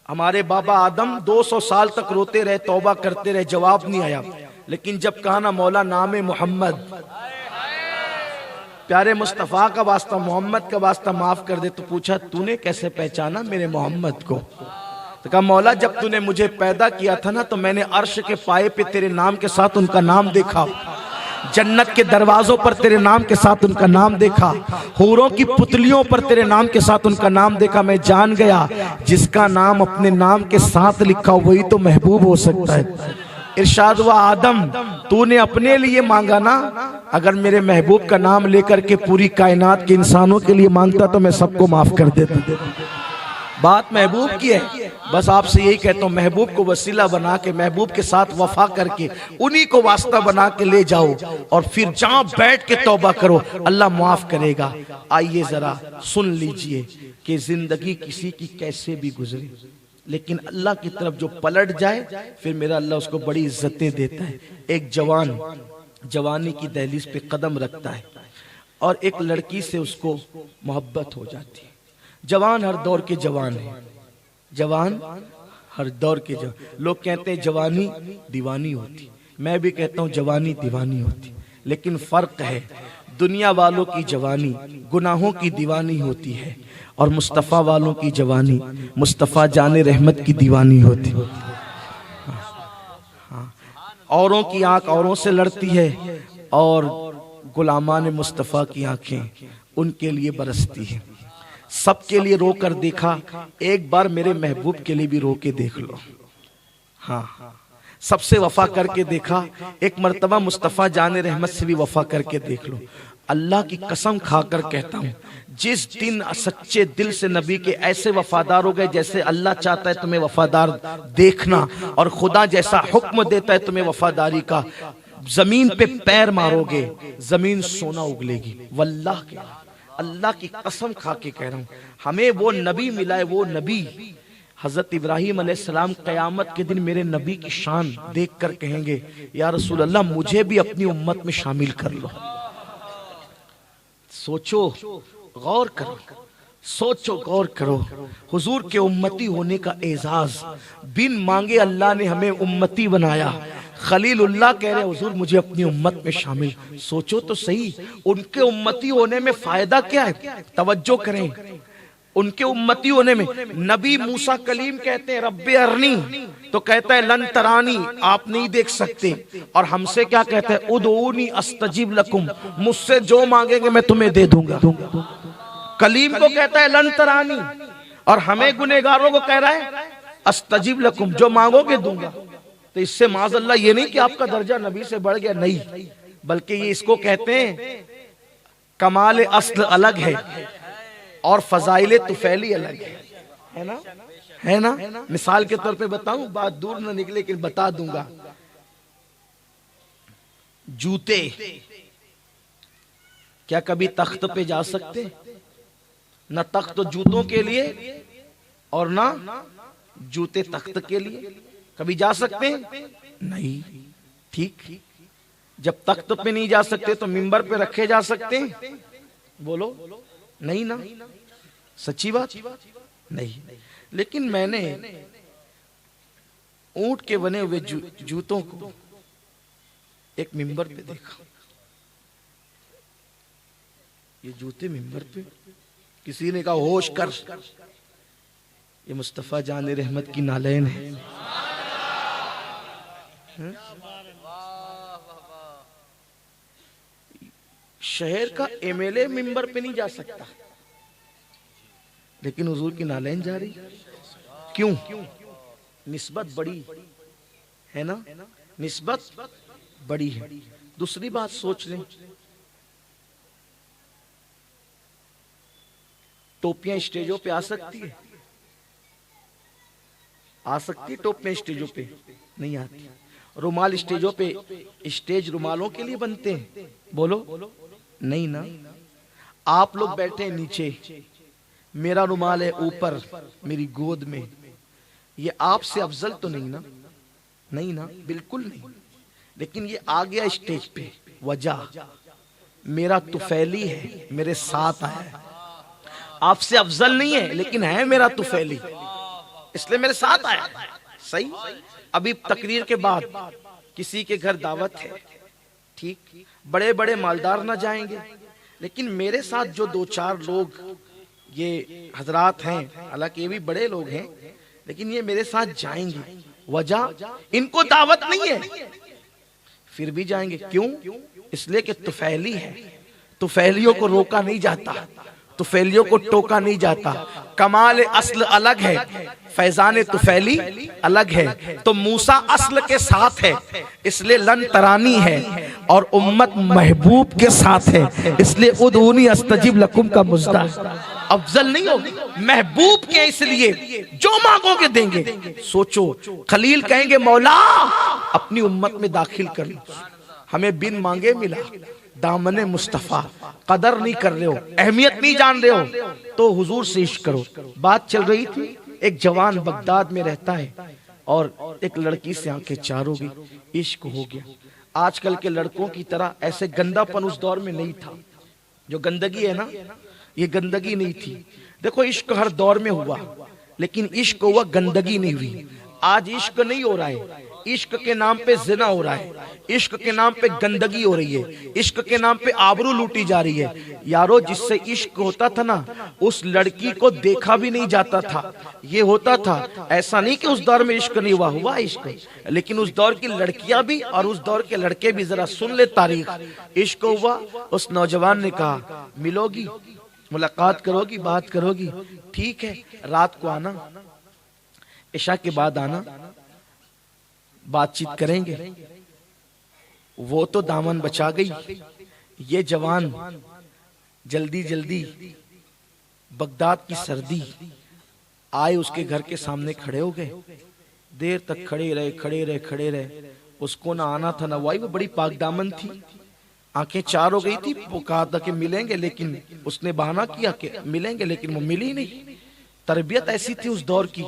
ہمارے بابا آدم 200 سال تک روتے رہے, توبہ کرتے رہے, جواب نہیں آیا, لیکن جب کہا نا مولا نام محمد, پیارے مصطفیٰ کا واسطہ, محمد کا واسطہ معاف کر دے, تو پوچھا تو نے کیسے پہچانا میرے محمد کو؟ تو کہا مولا جب تو نے مجھے پیدا کیا تھا نا تو میں نے عرش کے پائے پہ تیرے نام کے ساتھ ان کا نام دیکھا, جنت کے دروازوں پر تیرے نام کے ساتھ ان کا نام دیکھا, حوروں کی پتلیوں پر تیرے نام کے ساتھ ان کا نام دیکھا. میں جان گیا جس کا نام اپنے نام کے ساتھ لکھا وہی تو محبوب ہو سکتا ہے. ارشاد ہوا آدم تو نے اپنے لیے مانگا نا, اگر میرے محبوب کا نام لے کر کے پوری کائنات کے انسانوں کے لیے مانگتا تو میں سب کو معاف کر دیتا. بات محبوب کی ہے, بس آپ سے یہی کہتا ہوں محبوب کو وسیلہ بنا کے, محبوب کے ساتھ وفا کر کے, انہی کو واسطہ بنا کے لے جاؤ اور پھر جہاں بیٹھ کے توبہ کرو, اللہ معاف کرے گا. آئیے ذرا سن لیجئے کہ زندگی کسی کی کیسے بھی گزری, لیکن اللہ کی طرف جو پلٹ جائے پھر میرا اللہ اس کو بڑی عزتیں دیتا ہے. ایک جوان جوانی کی دہلیز پہ قدم رکھتا ہے اور ایک لڑکی سے اس کو محبت ہو جاتی ہے. جوان ہر دور کے جوان ہیں, جوان ہر دور کے جوان. لوگ کہتے ہیں جوانی دیوانی ہوتی, میں بھی کہتا ہوں جوانی دیوانی ہوتی, لیکن فرق ہے. دنیا والوں کی جوانی گناہوں کی دیوانی ہوتی ہے اور مصطفیٰ والوں کی جوانی مصطفیٰ جان رحمت کی دیوانی ہوتی. اوروں کی آنکھ اوروں سے لڑتی ہے اور غلامان مصطفیٰ کی آنکھیں ان کے لیے برستی ہیں. سب کے لیے رو کر دیکھا, ایک بار میرے محبوب کے لیے بھی رو کے دیکھ لو. ہاں, سب سے وفا کر کے دیکھا, ایک مرتبہ مصطفیٰ جان رحمت سے بھی وفا کر کے دیکھ لو. اللہ کی قسم کھا کر کہتا ہوں جس دن سچے دل سے نبی کے ایسے وفادار ہو گئے جیسے اللہ چاہتا ہے تمہیں وفادار دیکھنا اور خدا جیسا حکم دیتا ہے تمہیں وفاداری کا, زمین پہ پیر مارو گے زمین سونا اگلے گی. واللہ کے اللہ کی قسم کھا کے کہہ رہا ہوں, ہمیں وہ نبی ملا ہے, وہ نبی حضرت ابراہیم علیہ السلام قیامت کے دن میرے نبی کی شان دیکھ کر کہیں گے یا رسول اللہ مجھے بھی اپنی امت میں شامل کر لو. سوچو غور کرو, سوچو غور کرو, حضور کے امتی ہونے کا اعزاز بن مانگے اللہ نے ہمیں امتی بنایا. خلیل اللہ کہہ رہے حضور مجھے اپنی امت میں شامل. سوچو تو صحیح ان کے امتی ہونے میں فائدہ کیا ہے, توجہ کریں. ان کے امتی ہونے میں نبی موسیٰ کلیم کہتے ہیں رب ارنی, تو کہتا ہے لن ترانی, آپ نہیں دیکھ سکتے. اور ہم سے کیا کہتا ہے ادعونی استجیب لکم, مجھ سے جو مانگیں گے میں تمہیں دے دوں گا. کلیم کو کہتا ہے لن ترانی، اور ہمیں گنہگاروں کو کہہ رہا ہے استجیب لکم، جو مانگو گے دوں گا۔ تو اس سے معاذ اللہ یہ نہیں کہ آپ کا درجہ نبی سے بڑھ گیا، نہیں، بلکہ یہ اس کو کہتے ہیں کمال اصل الگ ہے اور فضائل طفیلی الگ ہے نا، ہے نا۔ مثال کے طور پہ بتاؤں، بات دور نہ نکلے کہ بتا دوں گا۔ جوتے کیا کبھی تخت پہ جا سکتے؟ نہ تخت جوتوں کے لیے اور نہ جوتے تخت کے لیے، کبھی جا سکتے ہیں؟ نہیں، ٹھیک۔ جب تخت پہ نہیں جا سکتے تو ممبر پہ رکھے جا سکتے ہیں؟ بولو نہیں نا، سچی بات نہیں۔ لیکن میں نے اونٹ کے بنے ہوئے جوتوں کو ایک ممبر پہ دیکھا، یہ جوتے ممبر پہ، کسی نے کہا ہوش کر، یہ مصطفیٰ جان رحمت کی نالین ہے۔ شہر کا ایم ایل اے ممبر پہ نہیں جا سکتا، لیکن حضور کی نالین جا رہی، کیوں؟ نسبت بڑی ہے نا، نسبت بڑی ہے۔ دوسری بات سوچ لیں، ٹوپیاں اسٹیجوں پہ آ سکتی ہے؟ آ سکتی ٹوپیاں اسٹیجوں پہ؟ نہیں آتی۔ رومال اسٹیجوں پہ، اسٹیج رومالوں کے لیے بنتے ہیں؟ بولو نہیں نا۔ آپ لوگ بیٹھے ہیں نیچے، میرا رومال ہے اوپر میری گود میں، یہ آپ سے افضل تو نہیں نا؟ نہیں نا، بالکل نہیں۔ لیکن یہ آ گیا اسٹیج پہ، وجہ میرا طفیلی ہے، میرے ساتھ آیا ہے، آپ سے افضل نہیں ہے لیکن ہے میرا طفیلی، اس لیے میرے ساتھ آیا۔ صحیح۔ ابھی تقریر کے بعد کسی کے گھر دعوت ہے، ٹھیک، بڑے بڑے مالدار نہ جائیں گے، لیکن میرے ساتھ جو دو چار لوگ یہ حضرات ہیں، حالانکہ یہ بھی بڑے لوگ ہیں، لیکن یہ میرے ساتھ جائیں گے، وجہ ان کو دعوت نہیں ہے، پھر بھی جائیں گے۔ کیوں؟ اس لیے کہ طفیلی ہے، طفیلیوں کو روکا نہیں جاتا، طفیلیوں کو ٹوکا نہیں جاتا۔ کمال اصل الگ ہے، فیضان طفیلی الگ ہے۔ تو موسیٰ اصل کے ساتھ ہے، اس لیے لن ترانی ہے، اور امت محبوب کے ساتھ ہے، اس لیے ادعونی استجب لکم کا مزدہ افضل نہیں ہوگی، محبوب کے اس لیے جو مانگو گے دیں گے۔ سوچو، خلیل کہیں گے مولا اپنی امت میں داخل کر لو، ہمیں بن مانگے ملا، دامن مصطفیٰ، قدر نہیں کر رہے ہو، اہمیت نہیں جان رہے ہو، تو حضور سے عشق کرو۔ بات چل رہی تھی، ایک جوان بغداد میں رہتا ہے اور ایک لڑکی سے آنکھیں چار ہو گئی، عشق ہو گیا۔ آج کل کے لڑکوں کی طرح ایسے گندا پن اس دور میں نہیں تھا، جو گندگی ہے نا، یہ گندگی نہیں تھی۔ دیکھو عشق ہر دور میں ہوا، لیکن عشق ہوا، گندگی نہیں ہوئی۔ آج عشق نہیں ہو رہا ہے، عشق کے نام پہ زنا ہو رہا ہے، عشق کے نام پہ گندگی ہو رہی ہے، عشق کے نام پہ آبرو لوٹی جا رہی ہے۔ یارو جس سے عشق ہوتا تھا نا، اس لڑکی کو دیکھا بھی نہیں جاتا تھا، یہ ہوتا تھا۔ ایسا نہیں کہ اس دور میں عشق نہیں ہوا، ہوا عشق، لیکن اس دور کی لڑکیاں بھی اور اس دور کے لڑکے بھی، ذرا سن لے تاریخ۔ عشق ہوا، اس نوجوان نے کہا ملو گی، ملاقات کرو گی، بات کرو گی، ٹھیک ہے، رات کو آنا، عشاء کے بعد آنا، بات چیت کریں گے۔ وہ تو دامن بچا گئی، یہ جوان جلدی جلدی بغداد کی سردی آئے، اس کے گھر کے سامنے کھڑے ہو گئے، دیر تک کھڑے رہے، اس کو نہ آنا تھا نہ وائی، وہ بڑی پاک دامن تھی، آنکھیں چار ہو گئی تھی، وہ کہا تھا کہ ملیں گے، لیکن اس نے بہانہ کیا کہ ملیں گے، لیکن وہ ملی نہیں۔ تربیت ایسی تھی اس دور کی۔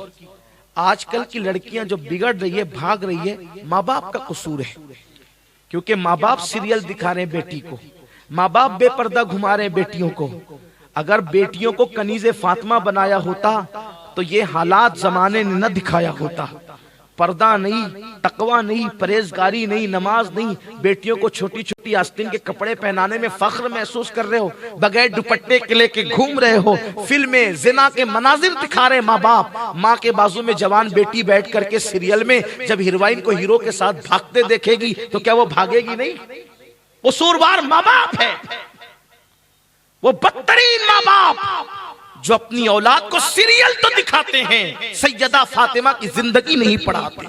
آج کل کی لڑکیاں جو بگڑ رہی ہے، بھاگ رہی ہے، ماں باپ کا قصور ہے، کیونکہ ماں باپ سیریل دکھا رہے ہیں بیٹی کو، ماں باپ بے پردہ گھما رہے ہیں بیٹیوں کو۔ اگر بیٹیوں کو کنیز فاطمہ بنایا ہوتا تو یہ حالات زمانے نے نہ دکھایا ہوتا۔ پردہ نہیں، تقوی نہیں، پرہیزگاری نہیں، نماز نہیں، بیٹیوں کو چھوٹی چھوٹی آستین کے کپڑے پہنانے میں فخر محسوس کر رہے ہو، بغیر دوپٹے کے لے کے گھوم رہے ہو، فلمیں زنا کے مناظر دکھا رہے ماں باپ۔ ماں کے بازو میں جوان بیٹی بیٹھ کر کے سیریل میں جب ہیروئن کو ہیرو کے ساتھ بھاگتے دیکھے گی تو کیا وہ بھاگے گی نہیں؟ قصوروار ماں باپ ہے۔ وہ بدترین ماں باپ جو اپنی اولاد کو سیریل تو دکھاتے ہیں، سیدہ فاطمہ کی زندگی نہیں پڑھاتے،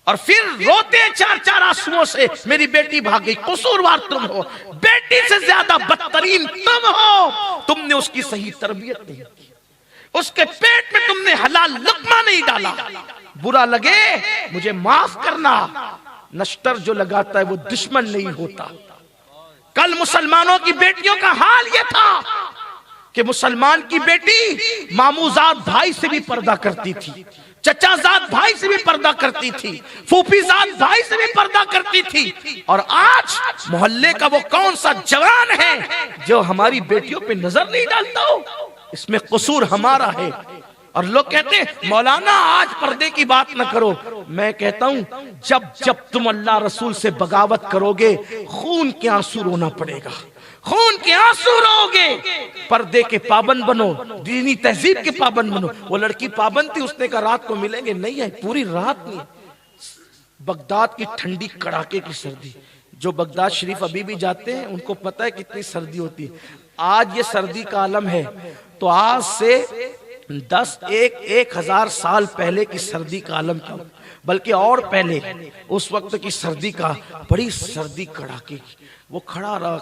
اور پھر روتے چار چار آنسوؤں سے میری بیٹی بھاگ گئی۔ قصوروار تم ہو، بیٹی سے زیادہ بدترین تم ہو، تم نے اس کی صحیح تربیت نہیں کی، اس کے پیٹ میں تم نے حلال لقمہ نہیں ڈالا۔ برا لگے مجھے معاف کرنا، نشتر جو لگاتا ہے وہ دشمن نہیں ہوتا۔ کل مسلمانوں کی بیٹیوں کا حال یہ تھا کہ مسلمان کی بیٹی ماموزاد بھائی سے بھی پردہ کرتی تھی، چچا زاد بھائی سے بھی پردہ کرتی تھی، پھوپھی زاد بھائی سے بھی پردہ کرتی تھی، اور آج محلے کا وہ کون سا جوان ہے جو ہماری بیٹیوں پہ نظر نہیں ڈالتا ہو؟ اس میں قصور ہمارا ہے۔ اور لوگ کہتے ہیں مولانا آج پردے کی بات نہ کرو، میں کہتا ہوں جب تم اللہ رسول سے بغاوت کرو گے خون کے آنسو رونا پڑے گا، خون کے آنسو رو گے۔ پردے کے پابند بنو، دینی تہذیب کے پابند بنو۔ وہ لڑکی پابند تھی، اس نے کہا رات کو ملیں گے، نہیں ہے، پوری رات نہیں۔ بغداد کی ٹھنڈی کڑاکے کی سردی، جو بغداد شریف ابھی بھی جاتے ہیں ان کو پتہ ہے کتنی سردی ہوتی ہے۔ آج یہ سردی کا عالم ہے، تو آج سے 10,000 سال پہلے کی سردی کا عالم کیا، بلکہ اور پہلے اس وقت کی سردی کا، بڑی سردی کڑاکے کی۔ وہ کھڑا رہا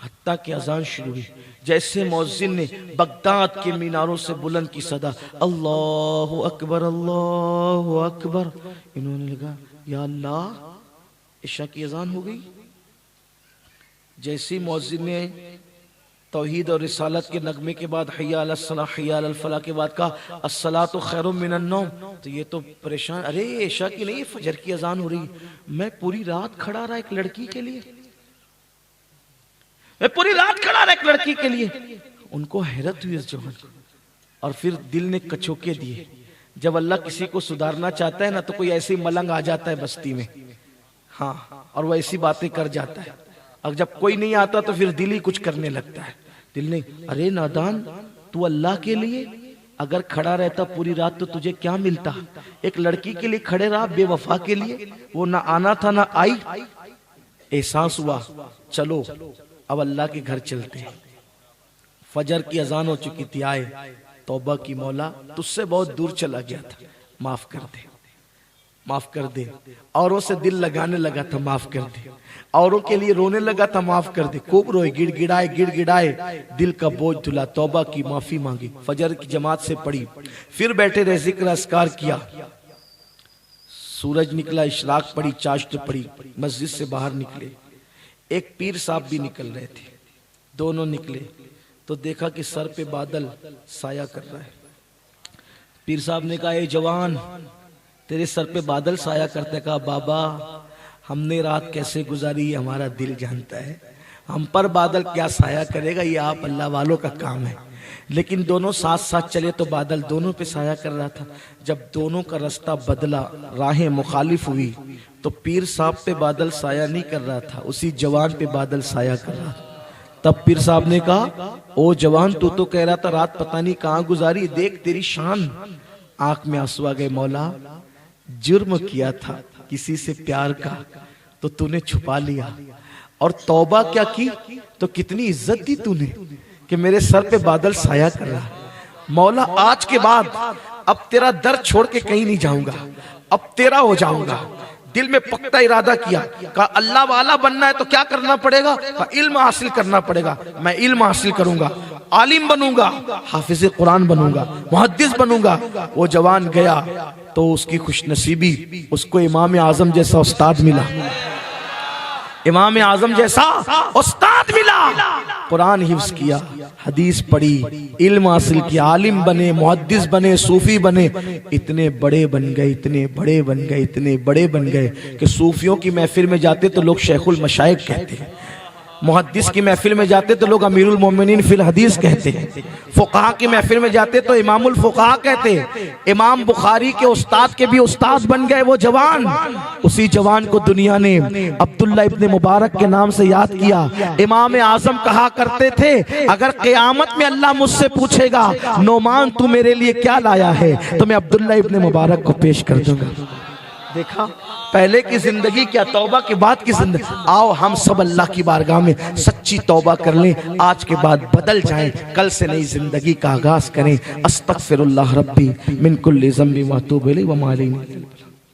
حتیٰ کہ اذان شروع ہوئی۔ جیسے مؤذن نے بغداد کے میناروں سے بلند کی صدا اللہ اکبر اللہ اکبر، انہوں نے لکھا یا اللہ عشاء کی اذان ہو گئی۔ جیسی مؤذن نے توحید اور رسالت کے نغمے کے بعد حی علی الصلاۃ حی علی الفلاح کے بعد کہا الصلاۃ خیر من النوم، تو یہ تو پریشان، ارے عشاء کی نہیں فجر کی اذان ہو رہی، میں پوری رات کھڑا رہا ایک لڑکی کے لیے، میں پوری رات کھڑا رہا ایک لڑکی کے لیے۔ ان کو حیرت ہوئی اس جوان، اور پھر دل نے کچوکے دیے۔ جب اللہ کسی کو سدھارنا چاہتا ہے نا تو کوئی ایسی ملنگ آ جاتا ہے بستی میں، ہاں، اور وہ ایسی باتیں کر جاتا ہے، اور جب کوئی نہیں آتا تو پھر دل ہی کچھ کرنے لگتا ہے۔ دل نے ارے نادان، تو اللہ کے لیے اگر کھڑا رہتا پوری رات تو تجھے کیا ملتا؟ ایک لڑکی کے لیے کھڑے رہا، بے وفا کے لیے، وہ نہ آنا تھا نہ آئی۔ احساس ہوا چلو اب اللہ کے گھر چلتے ہیں۔ فجر کی اذان ہو چکی تھی، آئے توبہ کی مولا تجھ سے بہت دور چلا گیا تھا، معاف کر دے، معاف کر دے۔ اوروں سے دل لگانے لگا تھا، معاف کر دے۔ اوروں کے لیے رونے لگا تھا، معاف کر دے۔ خوب روئے، گڑ گڑائے، دل کا بوجھ دھلا، توبہ کی، معافی مانگی، فجر کی جماعت سے پڑھی، پھر بیٹھے رہے، ذکر اذکار کیا۔ سورج نکلا، اشراق پڑھی، چاشت پڑھی، مسجد سے باہر نکلے، ایک پیر صاحب بھی نکل رہے تھے، دونوں نکلے تو دیکھا کہ سر پہ بادل سایہ کر رہا ہے۔ پیر صاحب نے کہا اے جوان، تیرے سر پہ بادل سایہ کرتے؟ کہا بابا ہم نے رات کیسے گزاری یہ ہمارا دل جانتا ہے، ہم پر بادل کیا سایہ کرے گا، یہ آپ اللہ والوں کا کام ہے۔ لیکن دونوں ساتھ ساتھ چلے تو بادل دونوں پہ سایہ کر رہا تھا۔ جب دونوں کا رستہ بدلا، راہیں مخالف ہوئی، تو پیر صاحب پہ بادل سایہ نہیں کر رہا تھا، اسی جوان پہ بادل سایہ کر رہا تھا۔ تب پیر صاحب نے کہا او جوان، تو کہہ رہا تھا رات پتہ نہیں کہاں گزاری، دیکھ تیری شان۔ آنکھ میں آنسو آ گئے، مولا جرم کیا تھا کسی سے پیار کا تو تو نے چھپا لیا، اور توبہ کیا کی تو کتنی عزت دی تو نے کہ میرے سر پہ بادل سایہ کر رہا۔ مولا آج کے بعد اب تیرا در چھوڑ کے کہیں نہیں جاؤں گا، اب تیرا ہو جاؤں گا۔ دل میں پختہ ارادہ کیا، کہا اللہ والا بننا ہے تو کیا کرنا پڑے گا؟ کہا علم حاصل کرنا پڑے گا، میں علم حاصل کروں گا، عالم بنوں گا، حافظ قرآن بنوں گا، محدث بنوں گا۔ وہ جوان گیا تو اس کی خوش نصیبی، اس کو امام اعظم جیسا استاد ملا، امام اعظم جیسا استاد ملا۔ قرآن حفظ کیا، حدیث پڑھی، علم حاصل کیا، عالم بنے، محدث بنے، صوفی بنے، اتنے بڑے بن گئے، اتنے بڑے بن گئے، اتنے بڑے بن گئے کہ صوفیوں کی محفل میں جاتے تو لوگ شیخ المشائخ کہتے ہیں، محدث کی محفل میں جاتے تو لوگ امیر المومنین فی الحدیث کہتے ہیں، فقہا کی محفل میں جاتے تو امام الفقہا کہتے ہیں۔ امام بخاری کے استاد کے بھی استاد بن گئے وہ جوان۔ اسی جوان کو دنیا نے عبداللہ ابن مبارک کے نام سے یاد کیا۔ امام اعظم کہا کرتے تھے اگر قیامت میں اللہ مجھ سے پوچھے گا نعمان تو میرے لیے کیا لایا ہے تو میں عبداللہ ابن مبارک کو پیش کر دوں گا۔ دیکھا پہلے کی زندگی کیا توبہ کے بعد کی زندگی. آؤ ہم سب اللہ کی بارگاہ میں سچی توبہ کر لیں, آج کے بعد بدل جائیں, کل سے نئی زندگی کا آغاز کریں. استغفر اللہ ربی من کل ذنب و اتوب الیہ وما علیہ.